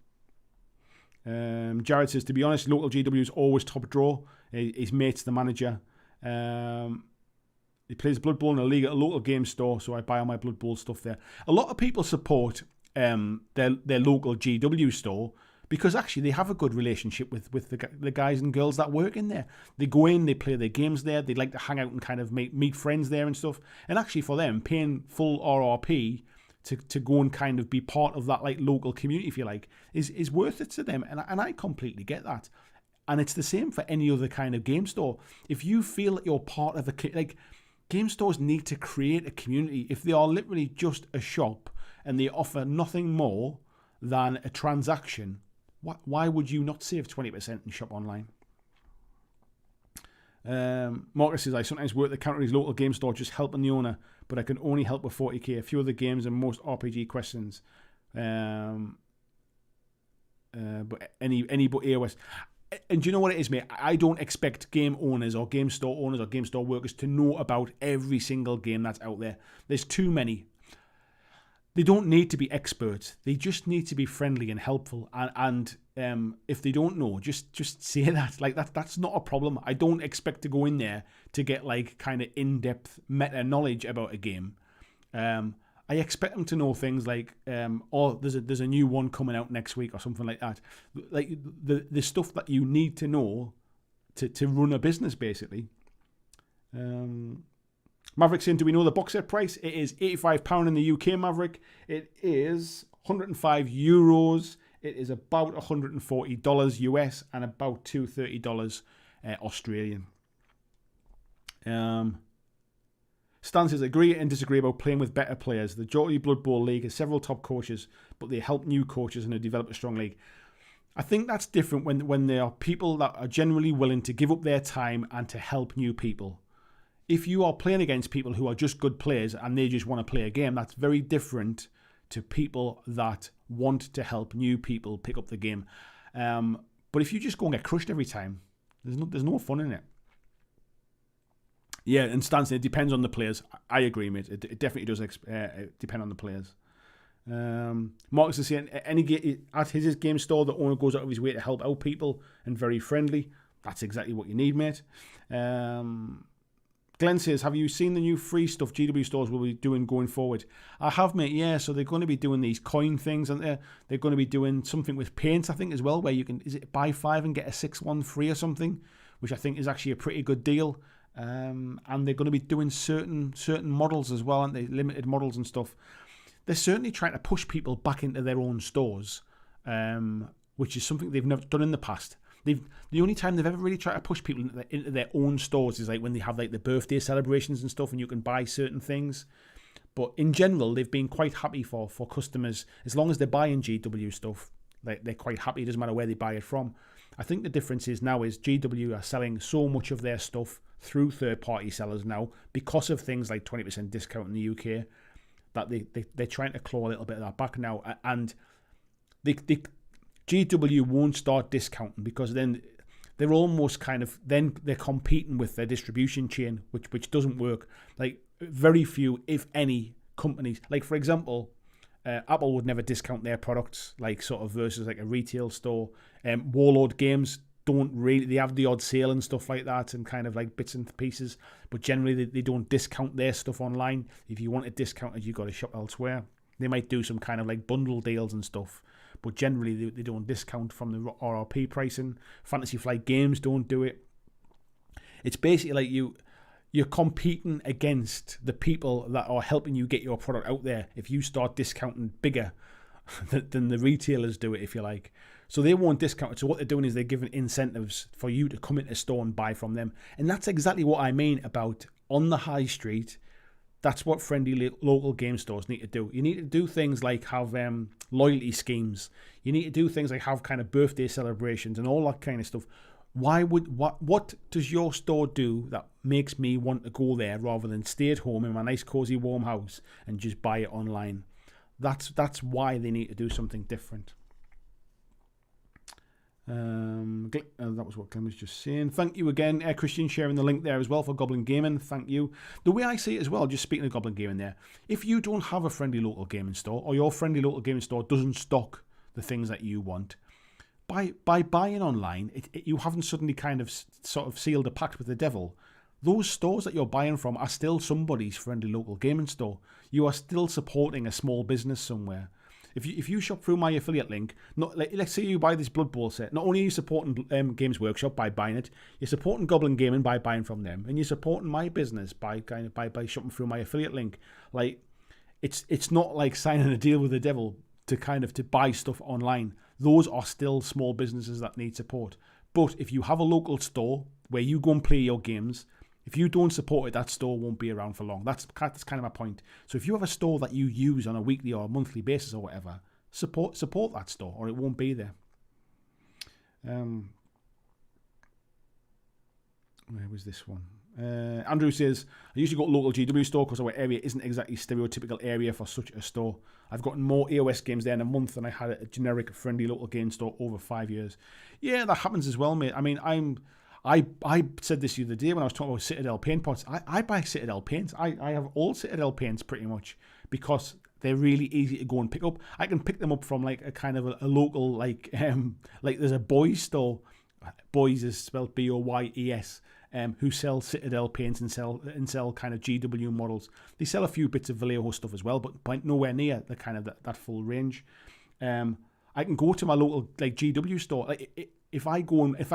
Jared says, to be honest, local GW is always top draw. His mate's the manager. He plays Blood Bowl in a league at a local game store, so I buy all my Blood Bowl stuff there. A lot of people support their local GW store because actually they have a good relationship with the guys and girls that work in there. They go in, they play their games there, they like to hang out and kind of meet friends there and stuff. And actually for them, paying full RRP to go and kind of be part of that like local community, if you like, is worth it to them. And I completely get that. And it's the same for any other kind of game store. If you feel that you're part of game stores need to create a community. If they are literally just a shop and they offer nothing more than a transaction, Why would you not save 20% and shop online? Marcus says, I sometimes work the counter at his local game store just helping the owner, but I can only help with 40k, a few other games and most RPG questions. But any but AOS. And do you know what it is, mate? I don't expect game owners or game store owners or game store workers to know about every single game that's out there. There's too many. They don't need to be experts. They just need to be friendly and helpful. And if they don't know, just say that. Like that's not a problem. I don't expect to go in there to get like kind of in-depth meta knowledge about a game. I expect them to know things like, oh, there's a new one coming out next week or something like that. Like the stuff that you need to know to run a business, basically. Maverick saying, do we know the box set price? It is £85 in the UK, Maverick. It is €105. It is about $140 US and about $230 Australian. Stan says, agree and disagree about playing with better players. The Geordie Blood Bowl League has several top coaches, but they help new coaches and have developed a strong league. I think that's different when there are people that are generally willing to give up their time and to help new people. If you are playing against people who are just good players and they just want to play a game, that's very different to people that want to help new people pick up the game. But if you just go and get crushed every time, there's no fun in it. Yeah, and Stan said it depends on the players. I agree, mate. It definitely does depend on the players. Marcus is saying, at his game store, the owner goes out of his way to help out people and very friendly. That's exactly what you need, mate. Glenn says, have you seen the new free stuff GW stores will be doing going forward? I have, mate, yeah. So they're going to be doing these coin things, and they're going to be doing something with paint, I think, as well, where you can, is it buy 5 and get a 6th one free or something, which I think is actually a pretty good deal. And they're going to be doing certain models as well, aren't they? Limited models and stuff. They're certainly trying to push people back into their own stores, which is something they've never done in the past. The only time they've ever really tried to push people into their own stores is like when they have like the birthday celebrations and stuff, and you can buy certain things. But in general, they've been quite happy for customers as long as they're buying GW stuff. They're quite happy. It doesn't matter where they buy it from. I think the difference is now is GW are selling so much of their stuff through third-party sellers now because of things like 20% discount in the UK that they're trying to claw a little bit of that back now, and GW won't start discounting because then they're almost kind of then they're competing with their distribution chain, which doesn't work. Like very few, if any, companies, like for example, Apple would never discount their products, like sort of versus like a retail store. Warlord Games don't really, they have the odd sale and stuff like that and kind of like bits and pieces, but generally they don't discount their stuff online. If you want it discounted, you've got to shop elsewhere. They might do some kind of like bundle deals and stuff, but generally they don't discount from the RRP pricing. Fantasy Flight Games don't do it. It's basically like you're competing against the people that are helping you get your product out there if you start discounting bigger than the retailers do it, if you like. So they won't discount it. So what they're doing is they're giving incentives for you to come into a store and buy from them. And that's exactly what I mean about on the high street. That's what friendly local game stores need to do. You need to do things like have loyalty schemes. You need to do things like have kind of birthday celebrations and all that kind of stuff. What does your store do that makes me want to go there rather than stay at home in my nice cozy warm house and just buy it online? That's why they need to do something different. That was what Glenn was just saying. Thank you again, Christian, sharing the link there as well for Goblin Gaming. Thank you. The way I see it as well, just speaking of Goblin Gaming there, if you don't have a friendly local gaming store or your friendly local gaming store doesn't stock the things that you want, by buying online, you haven't suddenly kind of sort of sealed a pact with the devil. Those stores that you're buying from are still somebody's friendly local gaming store. You are still supporting a small business somewhere. If you shop through my affiliate link, let's say you buy this Blood Bowl set, not only are you supporting Games Workshop by buying it, you're supporting Goblin Gaming by buying from them, and you're supporting my business by shopping through my affiliate link. Like it's not like signing a deal with the devil to buy stuff online. Those are still small businesses that need support. But if you have a local store where you go and play your games, if you don't support it, that store won't be around for long. That's kind of my point. So if you have a store that you use on a weekly or a monthly basis or whatever, support that store or it won't be there. Where was this one? Andrew says, I usually go to local GW store because our area isn't exactly stereotypical area for such a store. I've gotten more AOS games there in a month than I had at a generic friendly local game store over 5 years. Yeah, that happens as well, mate. I mean, I said this the other day when I was talking about Citadel paint pots. I buy Citadel paints. I have all Citadel paints pretty much because they're really easy to go and pick up. I can pick them up from like a kind of a local like there's a Boys store. Boys is spelled Boyes. Who sell Citadel paints and sell kind of GW models. They sell a few bits of Vallejo stuff as well, but nowhere near the kind of that full range. I can go to my local like GW store. Like if I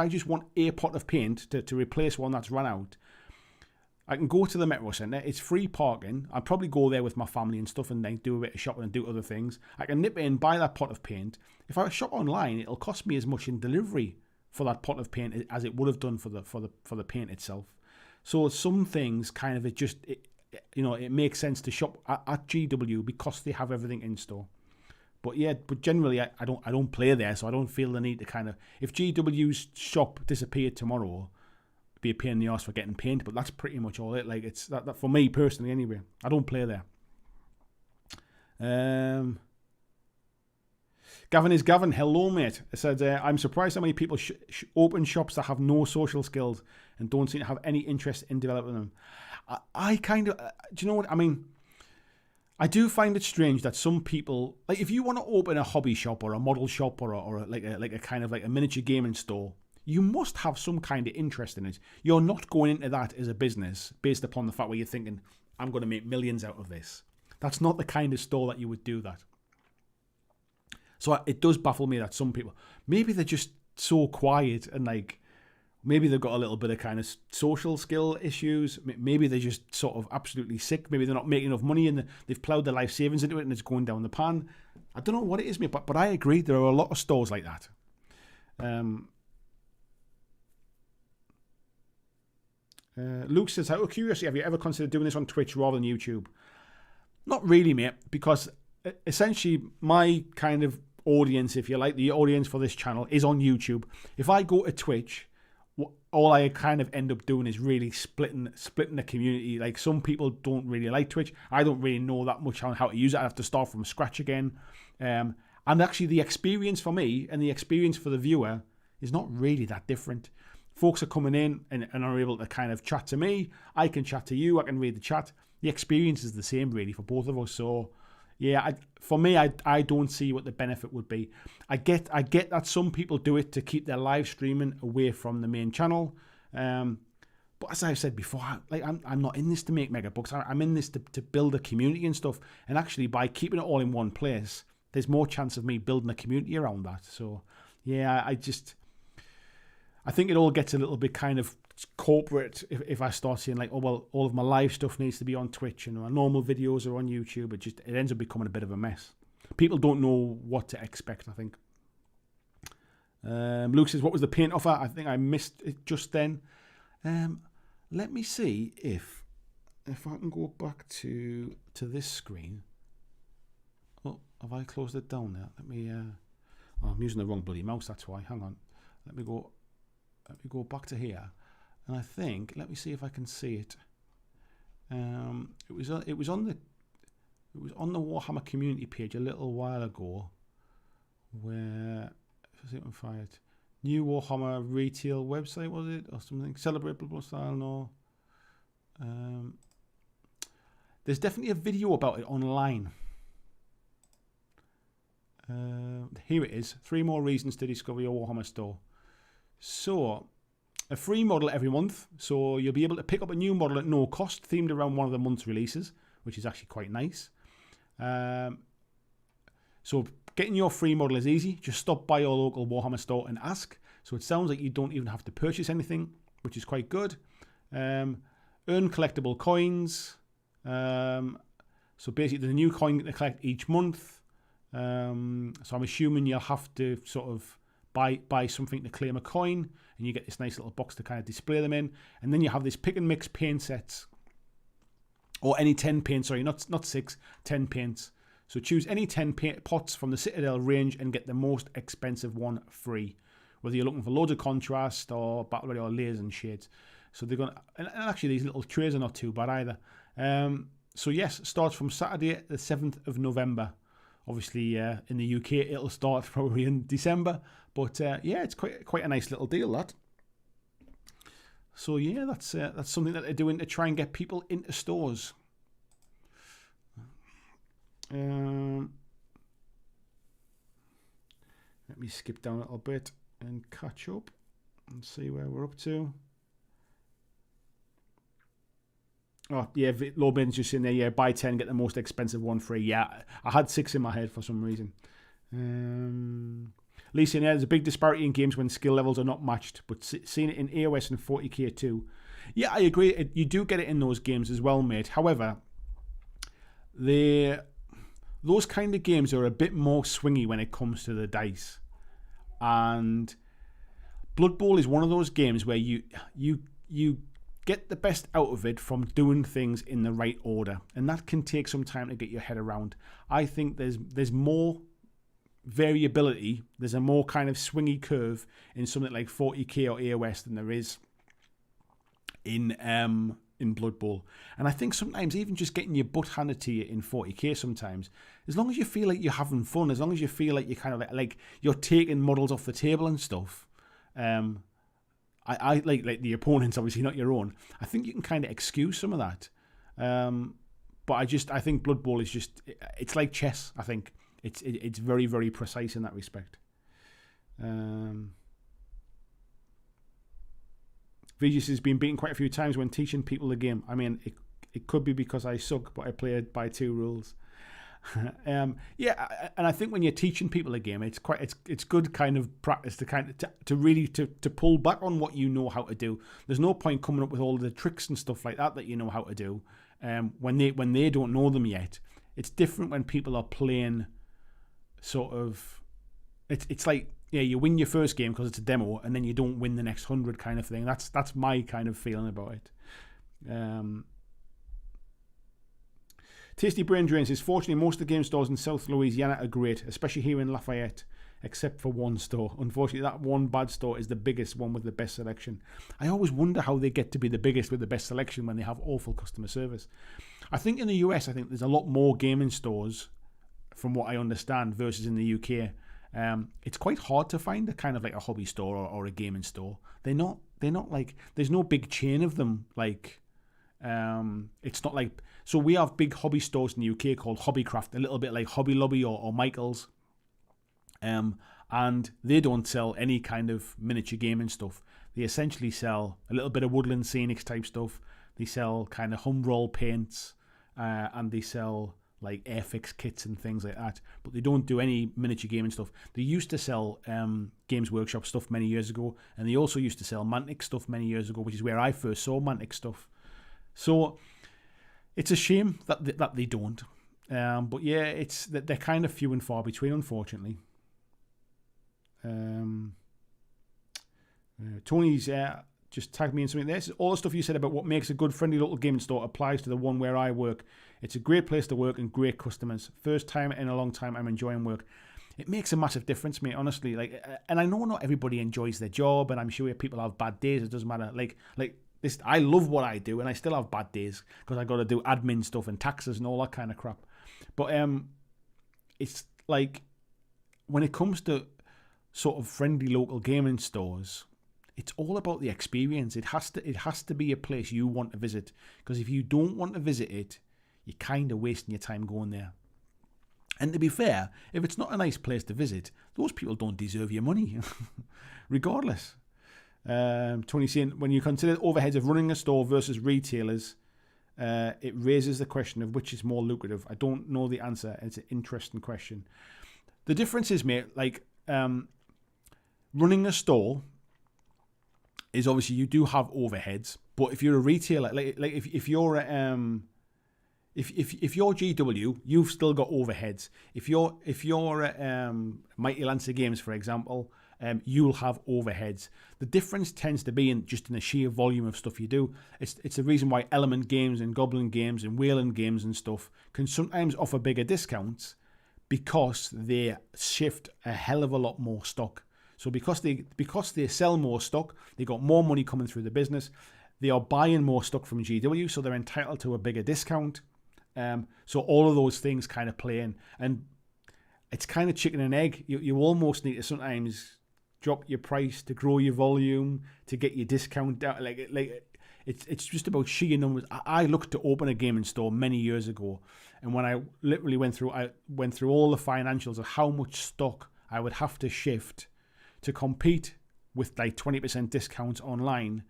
just want a pot of paint to replace one that's run out, I can go to the Metro Centre. It's free parking. I'll probably go there with my family and stuff and then do a bit of shopping and do other things. I can nip in, buy that pot of paint. If I shop online, it'll cost me as much in delivery for that pot of paint as it would have done for the paint itself. So some things kind of it makes sense to shop at GW because they have everything in store. But generally I don't play there, so I don't feel the need to kind of, if GW's shop disappeared tomorrow, it'd be a pain in the arse for getting paint. But that's pretty much all it. Like it's that for me personally anyway. I don't play there. Gavin is Gavin. Hello, mate. It said, I'm surprised how many people open shops that have no social skills and don't seem to have any interest in developing them. I kind of, do you know what? I mean, I do find it strange that some people, like if you want to open a hobby shop or a model shop or a kind of like a miniature gaming store, you must have some kind of interest in it. You're not going into that as a business based upon the fact where you're thinking, I'm going to make millions out of this. That's not the kind of store that you would do that. So it does baffle me that some people, maybe they're just so quiet and like, maybe they've got a little bit of kind of social skill issues. Maybe they're just sort of absolutely sick. Maybe they're not making enough money and they've ploughed their life savings into it and it's going down the pan. I don't know what it is, mate, but I agree. There are a lot of stores like that. Luke says, out of curiosity, have you ever considered doing this on Twitch rather than YouTube? Not really, mate, because essentially my kind of audience, if you like, the audience for this channel is on YouTube. If I go to Twitch, all I kind of end up doing is really splitting the community. Like some people don't really like Twitch. I don't really know that much on how to use it. I have to start from scratch again. And actually the experience for me and the experience for the viewer is not really that different. Folks are coming in and are able to kind of chat to me. I can chat to you. I can read the chat. The experience is the same really for both of us. So yeah, for me, I don't see what the benefit would be. I get that some people do it to keep their live streaming away from the main channel. But as I've said before, I'm not in this to make mega bucks. I'm in this to build a community and stuff. And actually, by keeping it all in one place, there's more chance of me building a community around that. So yeah, I think it all gets a little bit kind of corporate if I start saying like, oh well, all of my live stuff needs to be on Twitch and my normal videos are on YouTube. It ends up becoming a bit of a mess. People don't know what to expect, I think. Luke says, what was the paint offer? I think I missed it just then. Let me see if I can go back to this screen. Oh, have I closed it down now? Let me I'm using the wrong bloody mouse, that's why. Hang on. Let me go back to here. And I think, let me see if I can see it. It was on the Warhammer community page a little while ago, where new Warhammer retail website, was it, or something? Celebrate Blood style, no. There's definitely a video about it online. Here it is. 3 more reasons to discover your Warhammer store. So, a free model every month, so you'll be able to pick up a new model at no cost, themed around one of the month's releases, which is actually quite nice. So getting your free model is easy. Just stop by your local Warhammer store and ask. So it sounds like you don't even have to purchase anything, which is quite good. Earn collectible coins. So basically there's a new coin to collect each month. So I'm assuming you'll have to sort of buy something to claim a coin, and you get this nice little box to kind of display them in. And then you have this pick and mix paint sets, or any 10 paints, sorry, not 6, 10 paints. So choose any 10 paint pots from the Citadel range and get the most expensive one free, whether you're looking for loads of contrast or battle ready or layers and shades. So they're going to, and actually these little trays are not too bad either. So yes, starts from Saturday the 7th of November. Obviously in the UK it'll start probably in December, but yeah, it's quite a nice little deal, that. So yeah, that's something that they're doing to try and get people into stores. Let me skip down a little bit and catch up and see where we're up to. Oh, yeah, low bin's just in there. Yeah, buy 10, get the most expensive one free. Yeah, I had 6 in my head for some reason. Lisa, yeah, there's a big disparity in games when skill levels are not matched, but seeing it in AOS and 40k too. Yeah, I agree. You do get it in those games as well, mate. However, those kind of games are a bit more swingy when it comes to the dice. And Blood Bowl is one of those games where you get the best out of it from doing things in the right order, and that can take some time to get your head around. I think there's more variability, there's a more kind of swingy curve in something like 40k or AOS than there is in Blood Bowl. And I think sometimes even just getting your butt handed to you in 40k sometimes, as long as you feel like you're having fun, as long as you feel like you're kind of like you're taking models off the table and stuff, I like the opponents, obviously not your own. I think you can kind of excuse some of that. But I think Blood Bowl is just, it's like chess. I think it's very, very precise in that respect. Vegis has been beaten quite a few times when teaching people the game. I mean, it could be because I suck, but I play it by 2 rules. Yeah, and I think when you're teaching people a game, it's good kind of practice to really pull back on what you know how to do. There's no point coming up with all the tricks and stuff like that you know how to do when they don't know them yet. It's different when people are playing sort of. It's like, yeah, you win your first game because it's a demo, and then you don't win the next 100 kind of thing. That's my kind of feeling about it. Tasty Brain Drain says, fortunately, most of the game stores in South Louisiana are great, especially here in Lafayette, except for one store. Unfortunately, that one bad store is the biggest one with the best selection. I always wonder how they get to be the biggest with the best selection when they have awful customer service. I think in the US, there's a lot more gaming stores, from what I understand, versus in the UK. It's quite hard to find a kind of like a hobby store or a gaming store. They're not like, there's no big chain of them. Like, it's not like, so we have big hobby stores in the UK called Hobbycraft, a little bit like Hobby Lobby or Michael's. And they don't sell any kind of miniature gaming stuff. They essentially sell a little bit of woodland scenics type stuff. They sell kind of home roll paints, and they sell like Airfix kits and things like that, but they don't do any miniature gaming stuff. They used to sell Games Workshop stuff many years ago, and they also used to sell Mantic stuff many years ago, which is where I first saw Mantic stuff. So it's a shame that they don't. But yeah, it's that they're kind of few and far between, unfortunately. Tony's just tagged me in something there. All the stuff you said about what makes a good friendly local gaming store applies to the one where I work. It's a great place to work and great customers. First time in a long time I'm enjoying work. It makes a massive difference, mate, honestly. Like, and I know not everybody enjoys their job, and I'm sure people have bad days. It doesn't matter. Like this, I love what I do, and I still have bad days because I got to do admin stuff and taxes and all that kind of crap. But it's like when it comes to sort of friendly local gaming stores, it's all about the experience. It has to be a place you want to visit, because if you don't want to visit it, you're kind of wasting your time going there. And to be fair, if it's not a nice place to visit, those people don't deserve your money, regardless. Tony saying, when you consider overheads of running a store versus retailers, it raises the question of which is more lucrative. I don't know the answer. It's an interesting question. The difference is, mate, like running a store is obviously you do have overheads, but if you're a retailer, like if you're if you're GW, you've still got overheads. If you're Mighty Lancer Games, for example, you'll have overheads. The difference tends to be in the sheer volume of stuff you do. It's the reason why Element Games and Goblin Games and Wayland Games and stuff can sometimes offer bigger discounts, because they shift a hell of a lot more stock. So because they sell more stock, they got more money coming through the business. They are buying more stock from GW, so they're entitled to a bigger discount. So all of those things kind of play in, and it's kind of chicken and egg. You almost need to sometimes drop your price to grow your volume to get your discount down. It's just about sheer numbers. I looked to open a gaming store many years ago, and when I literally went through all the financials of how much stock I would have to shift to compete with like 20% discounts online.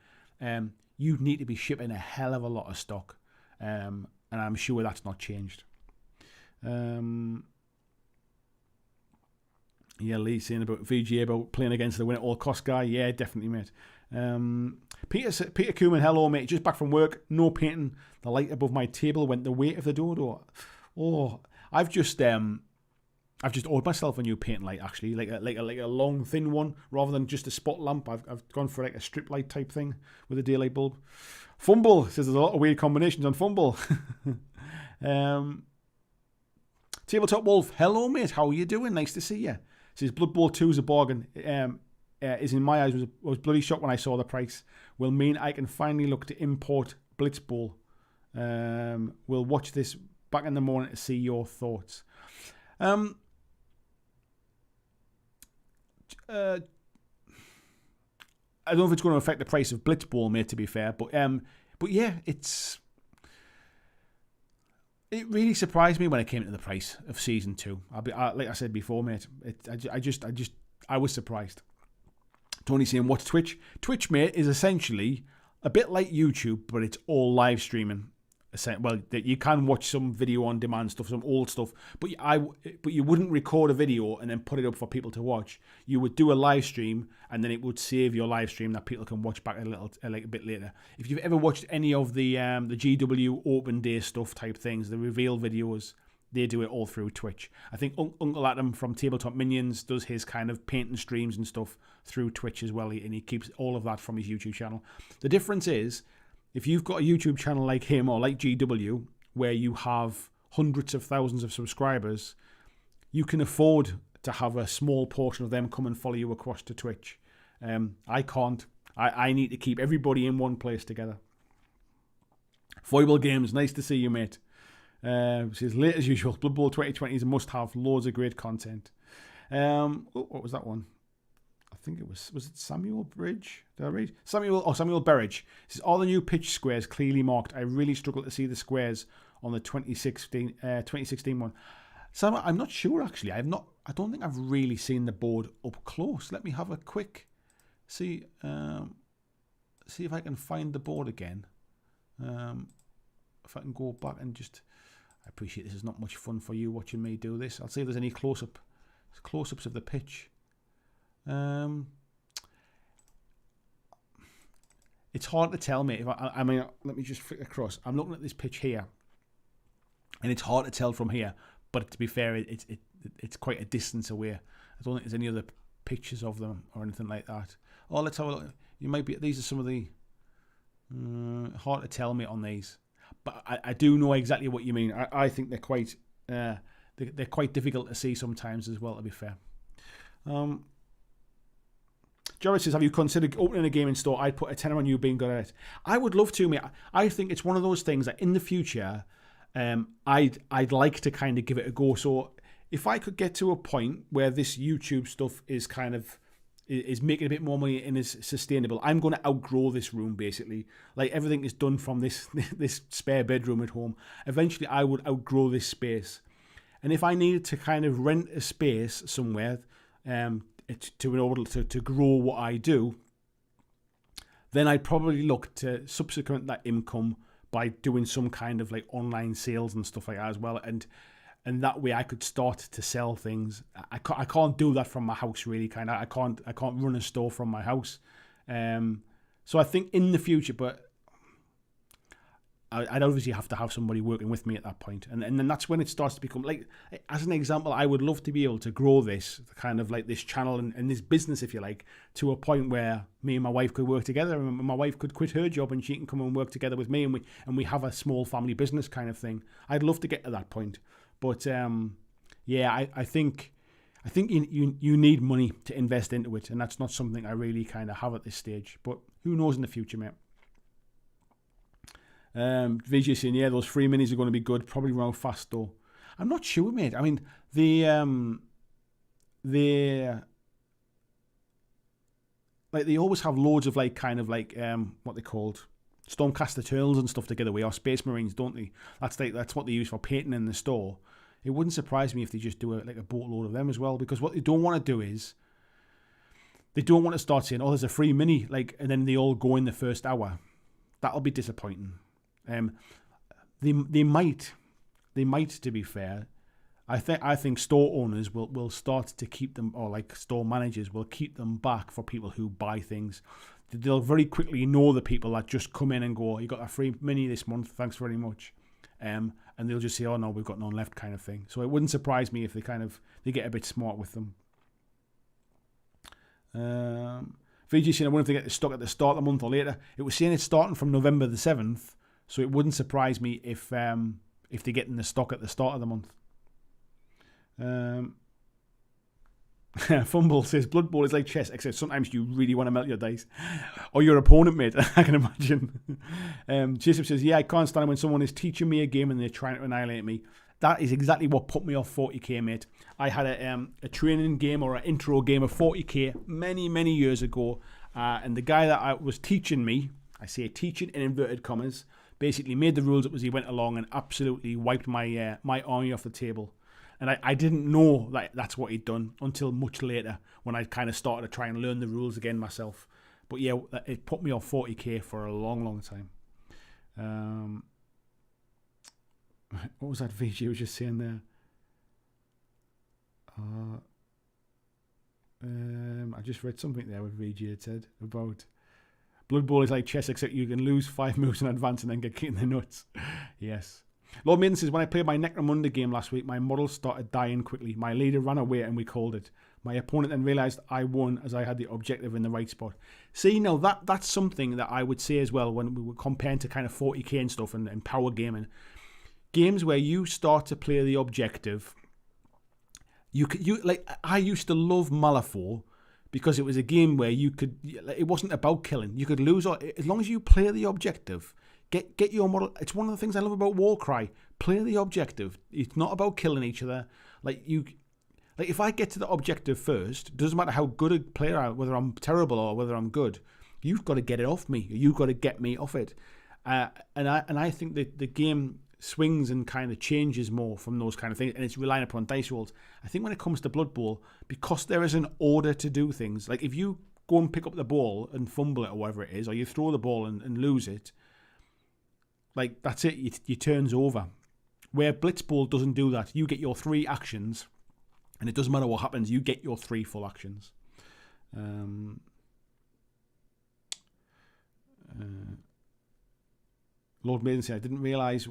You'd need to be shipping a hell of a lot of stock, and I'm sure that's not changed. Yeah, Lee saying about VGA about playing against the win at all cost guy. Yeah, definitely, mate. Peter Kuhlman, hello, mate. Just back from work. No painting. The light above my table went the weight of the dodo. Oh, I've just ordered myself a new painting light, actually, like a long thin one rather than just a spot lamp. I've gone for like a strip light type thing with a daylight bulb. Fumble says there's a lot of weird combinations on Fumble. Tabletop Wolf, hello, mate. How are you doing? Nice to see you. Says Blood Bowl 2 is a bargain. Is in my eyes was bloody shocked when I saw the price. Will mean I can finally look to import Blitzball. We'll watch this back in the morning to see your thoughts. I don't know if it's going to affect the price of Blitzball, mate, to be fair, but yeah, it really surprised me when it came to the price of season 2. Like I said before, mate, I was surprised. Tony saying, what's Twitch? Twitch, mate, is essentially a bit like YouTube, but it's all live streaming. Well, you can watch some video on demand stuff, some old stuff, but you wouldn't record a video and then put it up for people to watch. You would do a live stream, and then it would save your live stream that people can watch back a bit later. If you've ever watched any of the GW Open Day stuff type things, the reveal videos, they do it all through Twitch. I think Uncle Adam from Tabletop Minions does his kind of painting streams and stuff through Twitch as well, and he keeps all of that from his YouTube channel. The difference is, if you've got a YouTube channel like him or like GW, where you have hundreds of thousands of subscribers, you can afford to have a small portion of them come and follow you across to Twitch. I can't. I need to keep everybody in one place together. Foible Games, nice to see you, mate. Says, late as usual, Blood Bowl 2020 is a must-have. Loads of great content. What was that one? I think it was it Samuel Bridge? Did I read? Samuel Berridge. It says, all the new pitch squares clearly marked. I really struggle to see the squares on the 2016 one. Sam, I'm not sure, actually. I don't think I've really seen the board up close. Let me have a quick see if I can find the board again. If I can go back and just... I appreciate this is not much fun for you watching me do this. I'll see if there's any close-ups of the pitch. It's hard to tell, mate. I mean, let me just flick across. I'm looking at this pitch here, and it's hard to tell from here. But to be fair, it's quite a distance away. I don't think there's any other pictures of them or anything like that. Oh, let's have a look. You might be. These are some of the hard to tell, mate, on these. But I do know exactly what you mean. I think they're quite difficult to see sometimes as well, to be fair. Jared says, have you considered opening a gaming store? I'd put a tenner on you being good at it. I would love to, mate. I think it's one of those things that in the future, I'd like to kind of give it a go. So if I could get to a point where this YouTube stuff is kind of is making a bit more money and is sustainable, I'm going to outgrow this room, basically. Like, everything is done from this spare bedroom at home. Eventually, I would outgrow this space. And if I needed to kind of rent a space somewhere in order to grow what I do, then I'd probably look to supplement that income by doing some kind of like online sales and stuff like that as well. And that way I could start to sell things. I can't do that from my house, really. I can't run a store from my house. So I think in the future, but I'd obviously have to have somebody working with me at that point. And then that's when it starts to become, like, as an example, I would love to be able to grow this, kind of like this channel and this business, if you like, to a point where me and my wife could work together, and my wife could quit her job and she can come and work together with me, and we have a small family business kind of thing. I'd love to get to that point. But yeah, I think I think you need money to invest into it, and that's not something I really kind of have at this stage. But who knows in the future, mate? VJ saying, yeah, those free minis are going to be good. Probably around fast though. I'm not sure, mate. I mean, they always have loads of what they called Stormcast Eternals and stuff together. Or Space Marines, don't they? That's what they use for painting in the store. It wouldn't surprise me if they just do a boatload of them as well, because what they don't want to do is they don't want to start saying, oh, there's a free mini, and then they all go in the first hour. That'll be disappointing. They might, to be fair. I think store owners will start to keep them, or store managers will keep them back for people who buy things. They'll very quickly know the people that just come in and go, you got a free mini this month, thanks very much. And they'll just say, oh no, we've got none left, kind of thing. So it wouldn't surprise me if they get a bit smart with them. VG saying, I wonder if they get the stock at the start of the month or later. It was saying it's starting from November the 7th, so it wouldn't surprise me if they get in the stock at the start of the month. Fumble says, Blood Bowl is like chess, except sometimes you really want to melt your dice. Or your opponent, mate. I can imagine. Jason says, yeah, I can't stand it when someone is teaching me a game and they're trying to annihilate me. That is exactly what put me off 40k, mate. I had a training game or an intro game of 40k many, many years ago. And the guy that was teaching me, I say teaching in inverted commas, basically made the rules up as he went along and absolutely wiped my army off the table. And I didn't know that that's what he'd done until much later when I kind of started to try and learn the rules again myself. But yeah, it put me off 40k for a long, long time. What was that VG was just saying there? I just read something there with VG had said about Blood Bowl is like chess, except you can lose 5 moves in advance and then get kicked in the nuts. Yes. Lord Maiden says, when I played my Necromunda game last week, my model started dying quickly. My leader ran away and we called it. My opponent then realised I won as I had the objective in the right spot. See, now that's something that I would say as well when we were comparing to kind of 40k and stuff and power gaming. Games where you start to play the objective. I used to love Malifaux because it was a game where it wasn't about killing. You could lose, or as long as you play the objective. Get your model. It's one of the things I love about Warcry. Play the objective. It's not about killing each other. If I get to the objective first, it doesn't matter how good a player I am, whether I'm terrible or whether I'm good. You've got to get it off me. You've got to get me off it. And I think that the game swings and kind of changes more from those kind of things, and it's relying upon dice rolls. I think when it comes to Blood Bowl, because there is an order to do things, like if you go and pick up the ball and fumble it or whatever it is, or you throw the ball and lose it, that's it, your turn's over. Where Blitzball doesn't do that. You get your 3 actions, and it doesn't matter what happens, you get your 3 full actions. Lord Maiden said, I didn't realise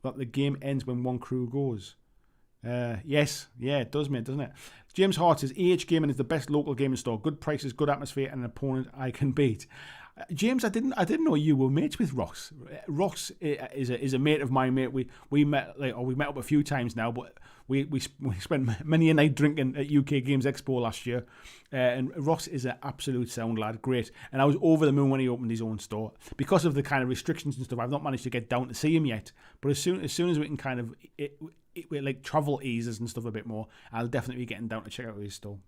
that the game ends when one crew goes. Yes, yeah, it does, mate, doesn't it? James Hart says, Gaming is the best local gaming store. Good prices, good atmosphere, and an opponent I can beat. James, I didn't know you were mates with Ross. Ross is a mate of mine, mate. We met up a few times now, but we spent many a night drinking at UK Games Expo last year. And Ross is an absolute sound lad, great. And I was over the moon when he opened his own store. Because of the kind of restrictions and stuff, I've not managed to get down to see him yet. But as soon as we can kind of travel eases and stuff a bit more, I'll definitely be getting down to check out his store.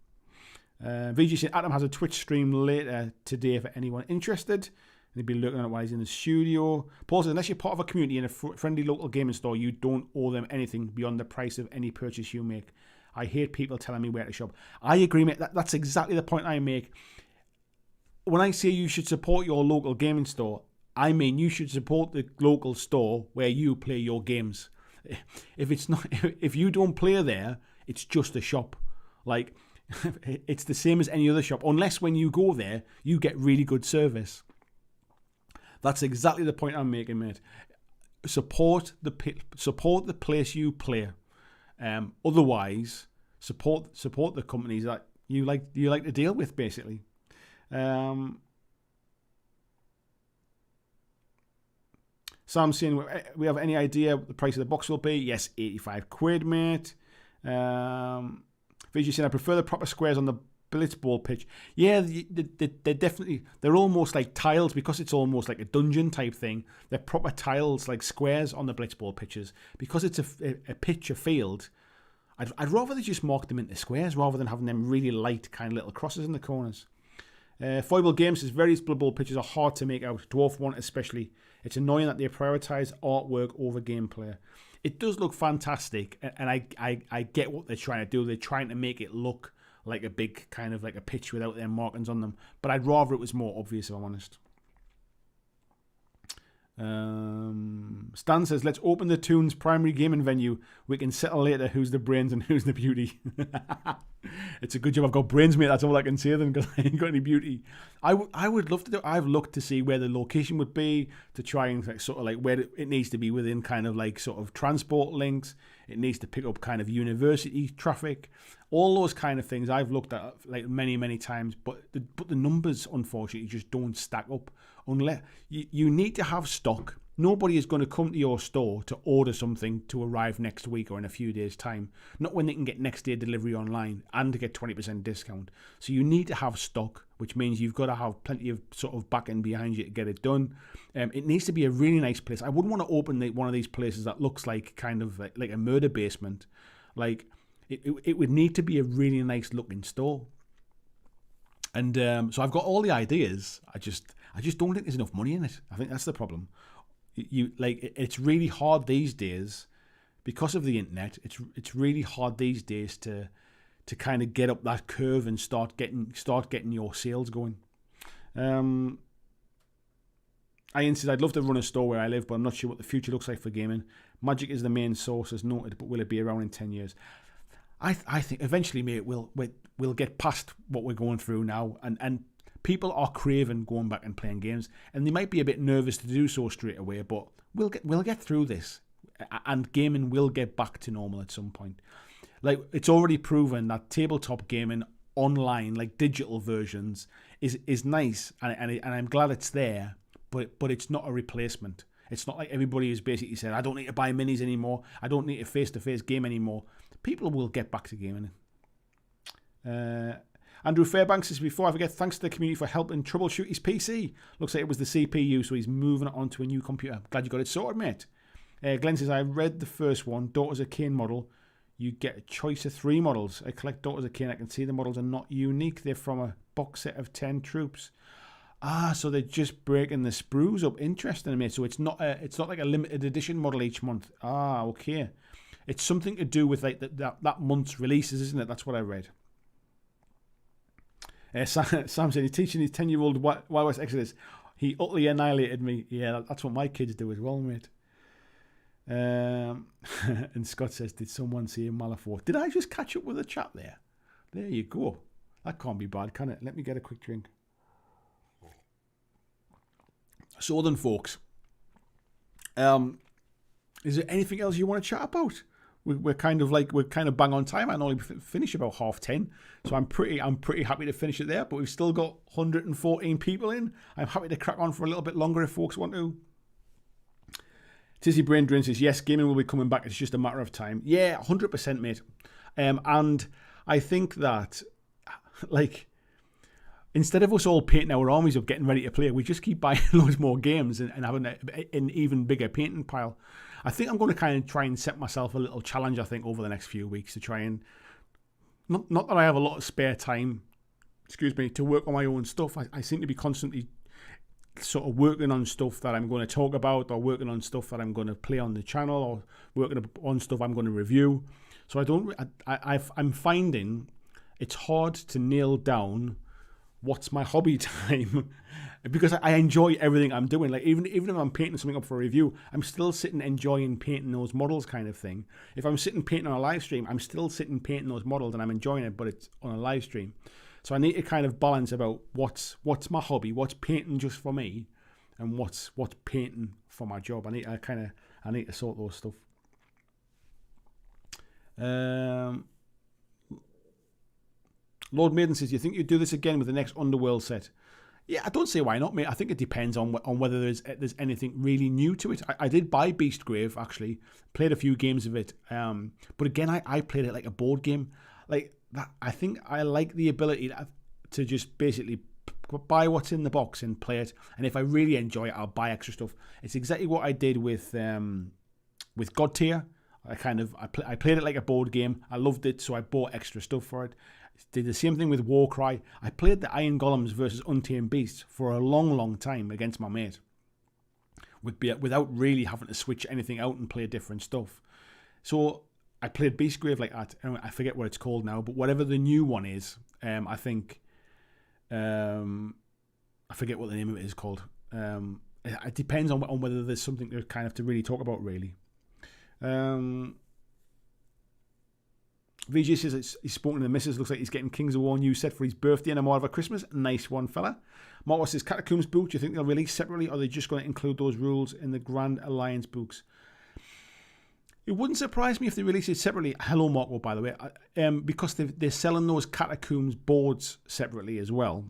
VG said Adam has a Twitch stream later today for anyone interested. And he'll be looking at it while he's in the studio. Paul says, unless you're part of a community in a friendly local gaming store, you don't owe them anything beyond the price of any purchase you make. I hate people telling me where to shop. I agree, mate. That's exactly the point I make. When I say you should support your local gaming store, I mean you should support the local store where you play your games. If you don't play there, it's just a shop. It's the same as any other shop, unless when you go there, you get really good service. That's exactly the point I'm making, mate. Support the place you play. Otherwise, support the companies that you like to deal with, basically. Sam saying, we have any idea what the price of the box will be? Yes, 85 quid, mate. Vijay saying, I prefer the proper squares on the Blitzball pitch. Yeah, they're definitely, they're almost like tiles because it's almost like a dungeon type thing. They're proper tiles, like squares on the Blitzball pitches. Because it's a pitch, a field, I'd rather they just mark them into squares rather than having them really light kind of little crosses in the corners. Foible Games says, various Blood Bowl pitches are hard to make out, Dwarf one especially. It's annoying that they prioritise artwork over gameplay. It does look fantastic, and I get what they're trying to do. They're trying to make it look like a big kind of like a pitch without their markings on them. But I'd rather it was more obvious, if I'm honest. Stan says, let's open the Toons primary gaming venue. We can settle later who's the brains and who's the beauty. It's a good job I've got brains, mate. That's all I can say then, because I ain't got any beauty. I would love to do. I've looked to see where the location would be, to try and like, sort of like where it needs to be within kind of like sort of transport links. It needs to pick up kind of university traffic, all those kind of things. I've looked at like many times, but the numbers unfortunately just don't stack up. Unless you need to have stock. Nobody is going to come to your store to order something to arrive next week or in a few days' time. Not when they can get next day delivery online and to get 20% discount. So you need to have stock, which means you've got to have plenty of sort of back end behind you to get it done. It needs to be a really nice place. I wouldn't want to open one of these places that looks like kind of like a murder basement. Like it would need to be a really nice looking store. And so I've got all the ideas. I just don't think there's enough money in it. I think that's the problem. It's really hard these days because of the internet. It's really hard these days to kind of get up that curve and start getting your sales going. Ian says, I'd love to run a store where I live, but I'm not sure what the future looks like for gaming. Magic is the main source as noted, but will it be around in 10 years? I think eventually, mate, we'll get past what we're going through now, and people are craving going back and playing games, and they might be a bit nervous to do so straight away, but we'll get through this, and gaming will get back to normal at some point. Like, it's already proven that tabletop gaming online, like digital versions, is nice, and I'm glad it's there, but it's not a replacement. It's not like everybody is basically saying, I don't need to buy minis anymore, I don't need a face-to-face game anymore. People will get back to gaming. Andrew Fairbanks says, before I forget, thanks to the community for helping troubleshoot his PC. Looks like it was the CPU, so he's moving it on to a new computer. Glad you got it sorted, mate. Glenn says, I read the first one, Daughters of Cain model. You get a choice of 3 models. I collect Daughters of Cain. I can see the models are not unique. They're from a box set of 10 troops. So they're just breaking the sprues up. Interesting, mate. So it's not like a limited edition model each month. Okay. It's something to do with like that month's releases, isn't it? That's what I read. Sam said, he's teaching his 10-year-old Wild West Exodus. He utterly annihilated me. Yeah, that's what my kids do as well, mate. And Scott says, did someone see a Malifaux? Did I just catch up with the chat there? There you go. That can't be bad, can it? Let me get a quick drink. So then, folks, is there anything else you want to chat about? We're kind of bang on time. I normally finish about 10:30, so I'm pretty happy to finish it there. But we've still got 114 people in. I'm happy to crack on for a little bit longer if folks want to. Tizzy Brain Drain says, yes, gaming will be coming back. It's just a matter of time. Yeah, 100%, mate. And I think that, like, instead of us all painting our armies up, getting ready to play, we just keep buying loads more games and having an even bigger painting pile. I think I'm going to kind of try and set myself a little challenge, I think, over the next few weeks to try and, not that I have a lot of spare time, to work on my own stuff. I seem to be constantly sort of working on stuff that I'm going to talk about, or working on stuff that I'm going to play on the channel, or working on stuff I'm going to review. So I'm finding it's hard to nail down what's my hobby time because I enjoy everything I'm doing. Like even if I'm painting something up for a review, I'm still sitting enjoying painting those models kind of thing. If I'm sitting painting on a live stream, I'm still sitting painting those models and I'm enjoying it, but it's on a live stream. So I need to kind of balance about what's my hobby, what's painting just for me, and what's painting for my job. I need to sort those stuff. Lord Maiden says, you think you'd do this again with the next Underworld set? Yeah, I don't see why not, mate. I think it depends on whether there's anything really new to it. I did buy Beastgrave, actually. Played a few games of it. But again, I played it like a board game. Like, that I think I like the ability to just basically buy what's in the box and play it. And if I really enjoy it, I'll buy extra stuff. It's exactly what I did with God Tier. I played it like a board game. I loved it, so I bought extra stuff for it. Did the same thing with Warcry. I played the Iron Golems versus Untamed Beasts for a long, long time against my mate, without really having to switch anything out and play different stuff. So I played Beastgrave like that. I forget what it's called now, but whatever the new one is, I think I forget what the name of it is called. It depends on whether there's something to kind of to really talk about, really. VJ says he's spoken to the missus. Looks like he's getting Kings of War new set for his birthday and a more of a Christmas. Nice one, fella. Marco says Catacombs book. Do you think they'll release separately, or are they just going to include those rules in the Grand Alliance books? It wouldn't surprise me if they release it separately. Hello, Marco, by the way. Because they're selling those Catacombs boards separately as well.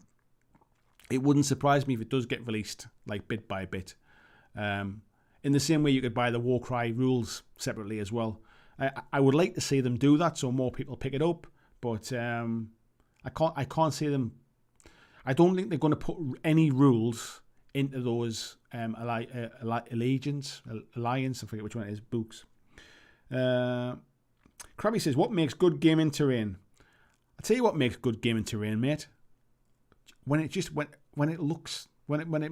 It wouldn't surprise me if it does get released like bit by bit. In the same way you could buy the Warcry rules separately as well. I would like to see them do that so more people pick it up, but I can't see them. I don't think they're going to put any rules into those Alliance, I forget which one it is, books. Krabby says, what makes good gaming terrain? I'll tell you what makes good gaming terrain, mate. When it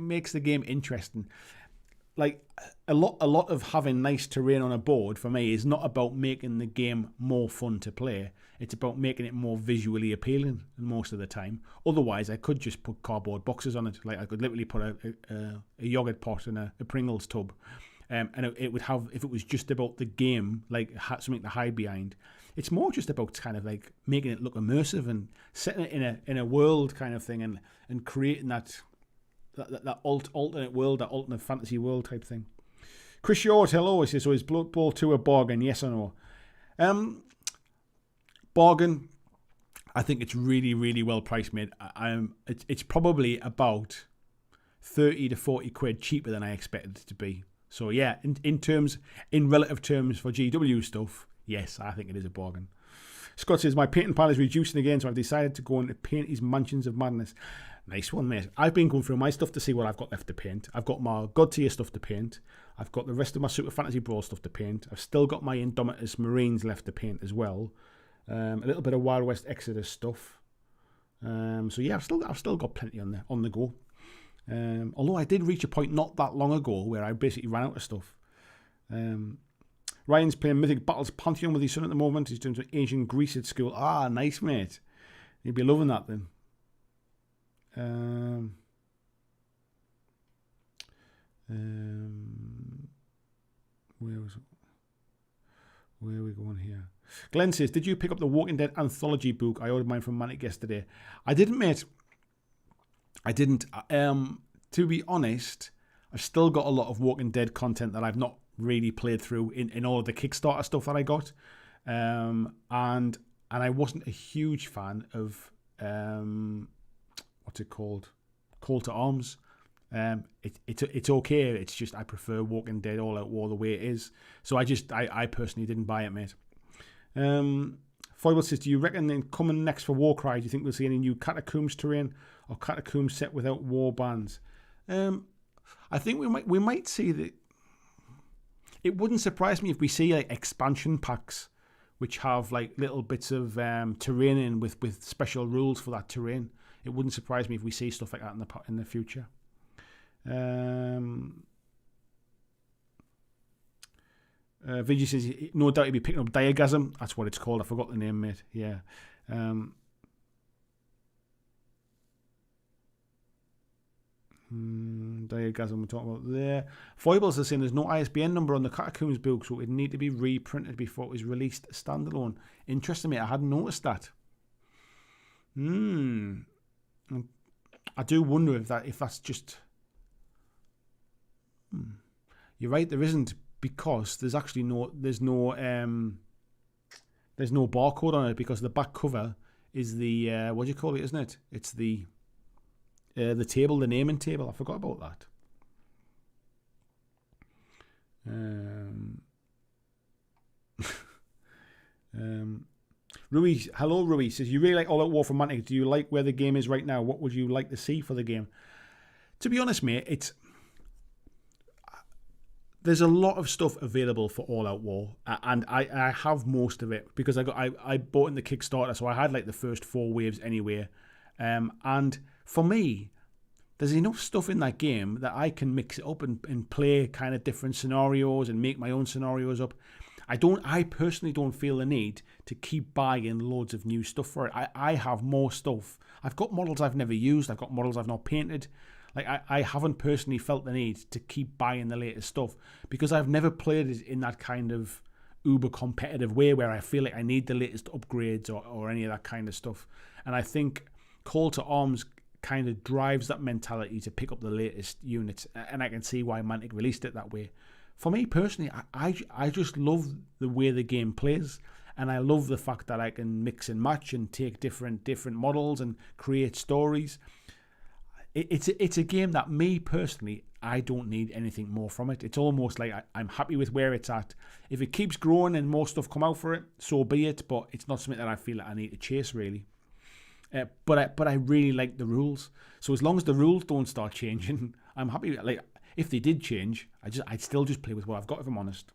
makes the game interesting. Like a lot of having nice terrain on a board for me is not about making the game more fun to play. It's about making it more visually appealing most of the time. Otherwise, I could just put cardboard boxes on it. Like I could literally put a yogurt pot and a Pringles tub, and it would have, if it was just about the game, like something to hide behind. It's more just about kind of like making it look immersive and setting it in a world kind of thing and creating that alternate world, that alternate fantasy world type thing. Chris Short, hello. He says, so is Blood Bowl 2 a bargain? Yes or no? Bargain. I think it's really, really well priced, mate. It's probably about 30 to 40 quid cheaper than I expected it to be. So yeah, in relative terms for GW stuff, yes, I think it is a bargain. Scott says, my painting pile is reducing again, so I've decided to go into paint his Mansions of Madness. Nice one, mate. I've been going through my stuff to see what I've got left to paint. I've got my God Tier stuff to paint. I've got the rest of my Super Fantasy Brawl stuff to paint. I've still got my Indomitus Marines left to paint as well. A little bit of Wild West Exodus stuff. So yeah, I've still got plenty on the go. Although I did reach a point not that long ago where I basically ran out of stuff. Ryan's playing Mythic Battles Pantheon with his son at the moment. He's doing some ancient Greece at school. Ah, nice, mate. You'd be loving that then. Where are we going here? Glenn says, did you pick up the Walking Dead anthology book? I ordered mine from Manic yesterday. I didn't, mate. I didn't. To be honest, I've still got a lot of Walking Dead content that I've not really played through in all of the Kickstarter stuff that I got. And I wasn't a huge fan of what's it called? Call to Arms. It's okay. It's just I prefer Walking Dead All Out War the way it is. So I personally didn't buy it, mate. Foible says, do you reckon then coming next for Warcry, do you think we'll see any new Catacombs terrain or Catacombs set without war bands? I think we might see that. It wouldn't surprise me if we see like expansion packs which have like little bits of terrain in with special rules for that terrain. It wouldn't surprise me if we see stuff like that in the future. Vijay says, no doubt he'll be picking up Diagasm. That's what it's called. I forgot the name, mate. Yeah. Diagasm we're talking about there. Foibles are saying there's no ISBN number on the Catacombs book, so it would need to be reprinted before it was released standalone. Interesting, mate. I hadn't noticed that. I do wonder if that's just. You're right. There isn't, because there's actually no barcode on it, because the back cover is the what do you call it? Isn't it? It's the table, the naming table. I forgot about that. Rui, hello Rui, says, you really like All Out War from Mantic. Do you like where the game is right now? What would you like to see for the game? To be honest, mate, there's a lot of stuff available for All Out War, and I have most of it because I bought in the Kickstarter, so I had like the first 4 waves anyway. And for me, there's enough stuff in that game that I can mix it up and play kind of different scenarios and make my own scenarios up. I personally don't feel the need to keep buying loads of new stuff for it. I have more stuff. I've got models I've never used. I've got models I've not painted. Like I haven't personally felt the need to keep buying the latest stuff because I've never played it in that kind of uber competitive way where I feel like I need the latest upgrades or any of that kind of stuff. And I think Call to Arms kind of drives that mentality to pick up the latest units, and I can see why Mantic released it that way. For me personally, I just love the way the game plays, and I love the fact that I can mix and match and take different models and create stories. It's a game that me personally, I don't need anything more from it. It's almost like I'm happy with where it's at. If it keeps growing and more stuff come out for it, so be it, but it's not something that I feel like I need to chase really. But I really like the rules. So as long as the rules don't start changing, I'm happy. Like if they did change, I'd still just play with what I've got, if I'm honest.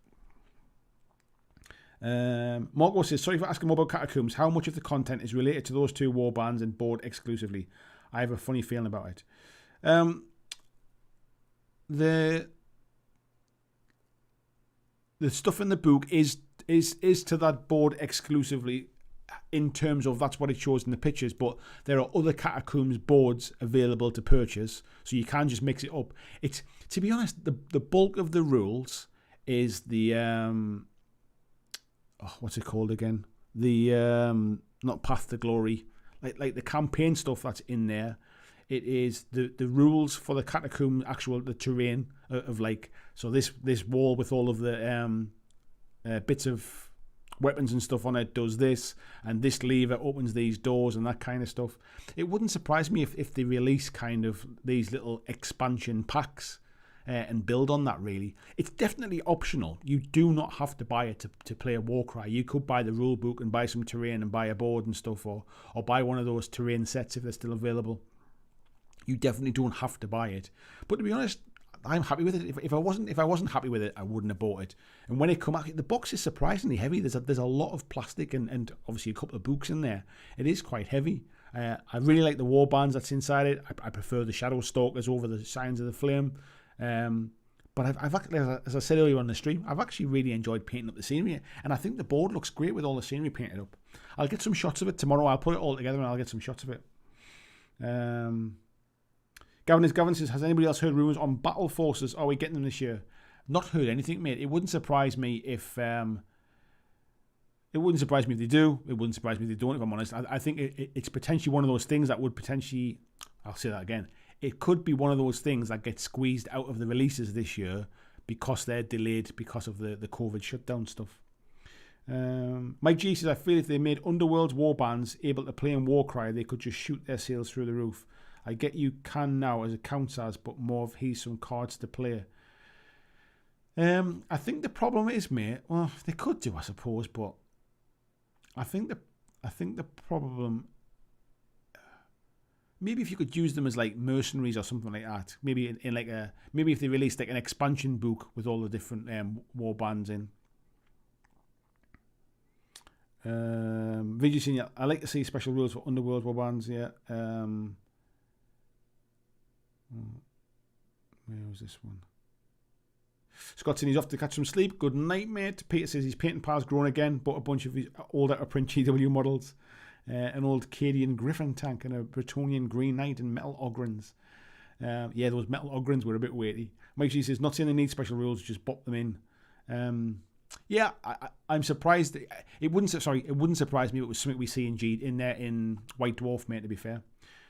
Marco says, sorry for asking more about Catacombs. How much of the content is related to those 2 warbands and board exclusively? I have a funny feeling about it. The stuff in the book is to that board exclusively, in terms of that's what it shows in the pictures, but there are other Catacombs boards available to purchase, so you can just mix it up. It's, to be honest, the bulk of the rules is the what's it called again? The not Path to Glory, like the campaign stuff that's in there. It is the rules for the Catacomb, the terrain of like, so this wall with all of the bits of weapons and stuff on it does this, and this lever opens these doors and that kind of stuff. It wouldn't surprise me if they release kind of these little expansion packs and build on that really. It's definitely optional. You do not have to buy it to play a Warcry. You could buy the rule book and buy some terrain and buy a board and stuff, or buy one of those terrain sets if they're still available. You definitely don't have to buy it. But to be honest, I'm happy with it. If I wasn't happy with it, I wouldn't have bought it. And when it come out, the box is surprisingly heavy. There's a lot of plastic and obviously a couple of books in there. It is quite heavy. I really like the war bands that's inside it. I prefer the Shadow Stalkers over the Signs of the Flame. But I've actually, as I said earlier on the stream, I've actually really enjoyed painting up the scenery, and I think the board looks great with all the scenery painted up. I'll get some shots of it tomorrow. I'll put it all together and I'll get some shots of it. Gavin says, has anybody else heard rumours on Battle Forces? Are we getting them this year? Not heard anything, mate. It wouldn't surprise me if they do. It wouldn't surprise me if they don't, if I'm honest. I think it's potentially one of those things that would potentially, I'll say that again, it could be one of those things that gets squeezed out of the releases this year because they're delayed because of the COVID shutdown stuff. Mike G says, I feel if they made Underworld's warbands able to play in Warcry, they could just shoot their sales through the roof. I get you can now as it counts as, but more of he's some cards to play. I think the problem is, mate, well, they could do, I suppose, but I think the problem, maybe if you could use them as like mercenaries or something like that. Maybe in like maybe if they released like an expansion book with all the different war bands in. Video Senior, I like to see special rules for Underworld war bands. Yeah. Where was this one? Scott said he's off to catch some sleep. Good night, mate. Peter says his painting pile's grown again. Bought a bunch of his old out-of-print GW models. An old Cadian Griffin tank and a Bretonian Green Knight and metal Ogrins. Yeah, those metal Ogrins were a bit weighty. Mike G says, not saying they need special rules, just bop them in. Yeah, I'm surprised. It wouldn't surprise me if it was something we see in there in White Dwarf, mate, to be fair.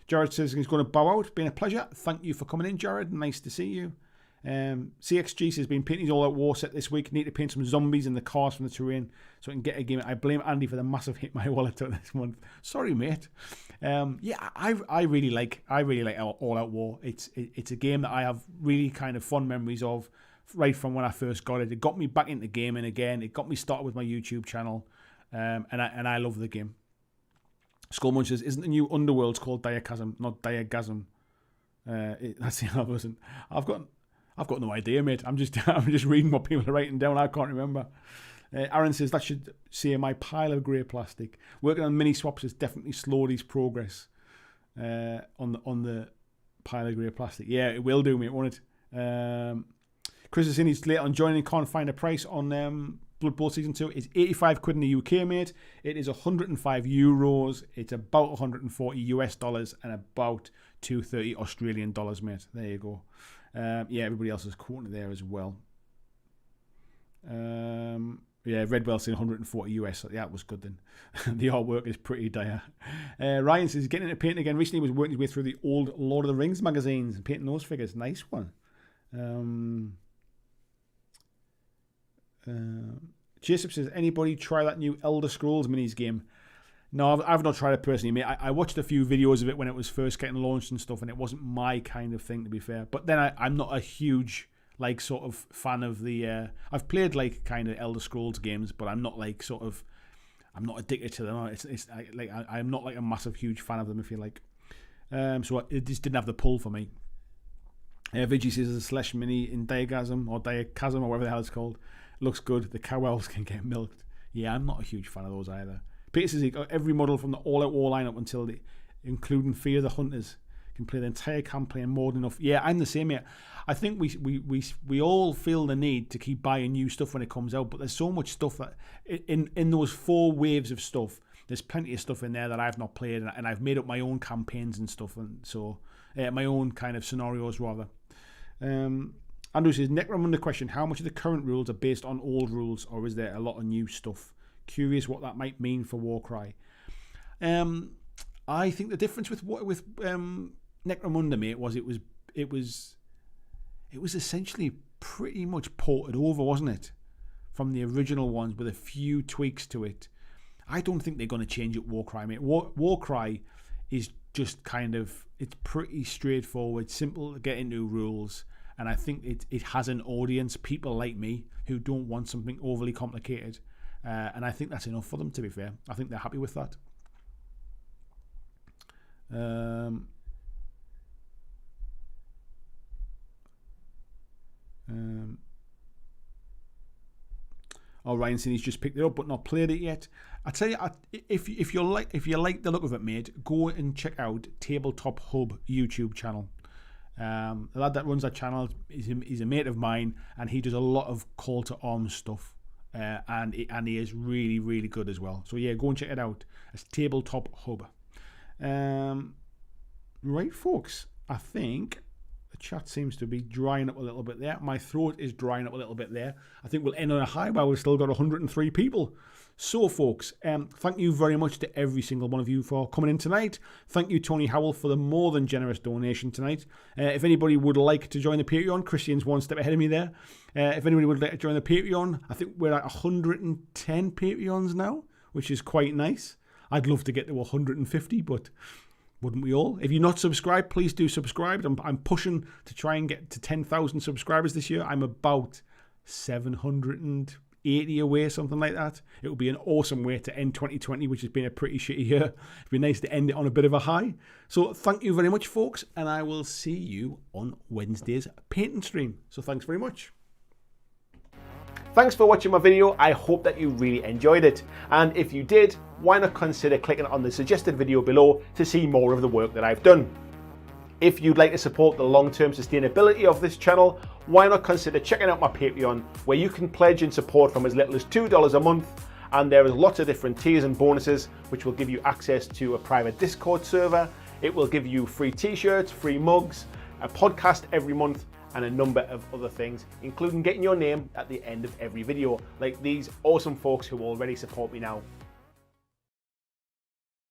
Jared says he's going to bow out. Been a pleasure. Thank you for coming in, Jared. Nice to see you. CXG says been painting his all-out war set this week. Need to paint some zombies and the cars from the terrain so I can get a game. I blame Andy for the massive hit my wallet took this month. Sorry, mate. Yeah, I really like all-out war. It's a game that I have really kind of fond memories of right from when I first got it. It got me back into gaming again. It got me started with my YouTube channel. and I love the game. Skullmunch says, isn't the new Underworlds called Diachasm, not Diagasm? That's the other person. I've got no idea, mate. I'm just reading what people are writing down. I can't remember. Aaron says that should say my pile of grey plastic. Working on mini swaps has definitely slowed his progress on the pile of grey plastic. Yeah, it will do, mate, won't it? Chris is saying he's late on joining. Can't find a price on Blood Bowl Season 2. It's 85 quid in the UK, mate. It is 105 euros. It's about 140 US dollars and about 230 Australian dollars, mate. There you go. Yeah, everybody else is quoting there as well. Yeah, Redwell saying 140 US. Yeah, that was good then. The artwork is pretty dire. Ryan says he's getting into painting again. Recently he was working his way through the old Lord of the Rings magazines and painting those figures. Nice one. Jacob says, anybody try that new Elder Scrolls minis game? No, I've not tried it personally, mate. I watched a few videos of it when it was first getting launched and stuff, and it wasn't my kind of thing, to be fair. But then I'm not a huge sort of fan of the I've played kind of Elder Scrolls games, but I'm not I'm not addicted to them. I'm not a massive huge fan of them, if you like. So it just didn't have the pull for me. Vigi says there's a Slash mini in Diagasm or whatever the hell it's called. Looks good. The cow-elves can get milked. Yeah, I'm not a huge fan of those either. Peter says he got every model from the all-out war lineup until including Fear the Hunters. Can play the entire campaign more than enough. Yeah, I'm the same, mate. I think we all feel the need to keep buying new stuff when it comes out, but there's so much stuff that in those 4 waves of stuff, there's plenty of stuff in there that I've not played, and I've made up my own campaigns and stuff, and so my own kind of scenarios rather. Andrew says, Necromunda question, how much of the current rules are based on old rules, or is there a lot of new stuff? Curious what that might mean for Warcry. I think the difference with Necromunda, mate, was it was essentially pretty much ported over, wasn't it? From the original ones with a few tweaks to it. I don't think they're going to change it, Warcry, mate. Warcry is just it's pretty straightforward, simple to get into rules. And I think it has an audience, people like me, who don't want something overly complicated. And I think that's enough for them, to be fair. I think they're happy with that. Ryan saying he's just picked it up but not played it yet. I tell you, if you like the look of it, mate, go and check out Tabletop Hub YouTube channel. The lad that runs that channel is a mate of mine, and he does a lot of call to arms stuff, and he is really, really good as well. So yeah, go and check it out. It's Tabletop Hub. Right, folks, I think the chat seems to be drying up a little bit there. My throat is drying up a little bit there. I think we'll end on a high while we've still got 103 people. So, folks, thank you very much to every single one of you for coming in tonight. Thank you, Tony Howell, for the more than generous donation tonight. If anybody would like to join the Patreon, Christian's one step ahead of me there. If anybody would like to join the Patreon, I think we're at 110 Patreons now, which is quite nice. I'd love to get to 150, but wouldn't we all? If you're not subscribed, please do subscribe. I'm pushing to try and get to 10,000 subscribers this year. I'm about 780 away, something like that. It would be an awesome way to end 2020, which has been a pretty shitty year. It'd be nice to end it on a bit of a high. So thank you very much, folks, and I will see you on Wednesday's painting stream. So thanks very much. Thanks for watching my video. I hope that you really enjoyed it. And if you did, why not consider clicking on the suggested video below to see more of the work that I've done. If you'd like to support the long-term sustainability of this channel, why not consider checking out my Patreon, where you can pledge and support from as little as $2 a month. And there is lots of different tiers and bonuses, which will give you access to a private Discord server. It will give you free t-shirts, free mugs, a podcast every month, and a number of other things, including getting your name at the end of every video, like these awesome folks who already support me now.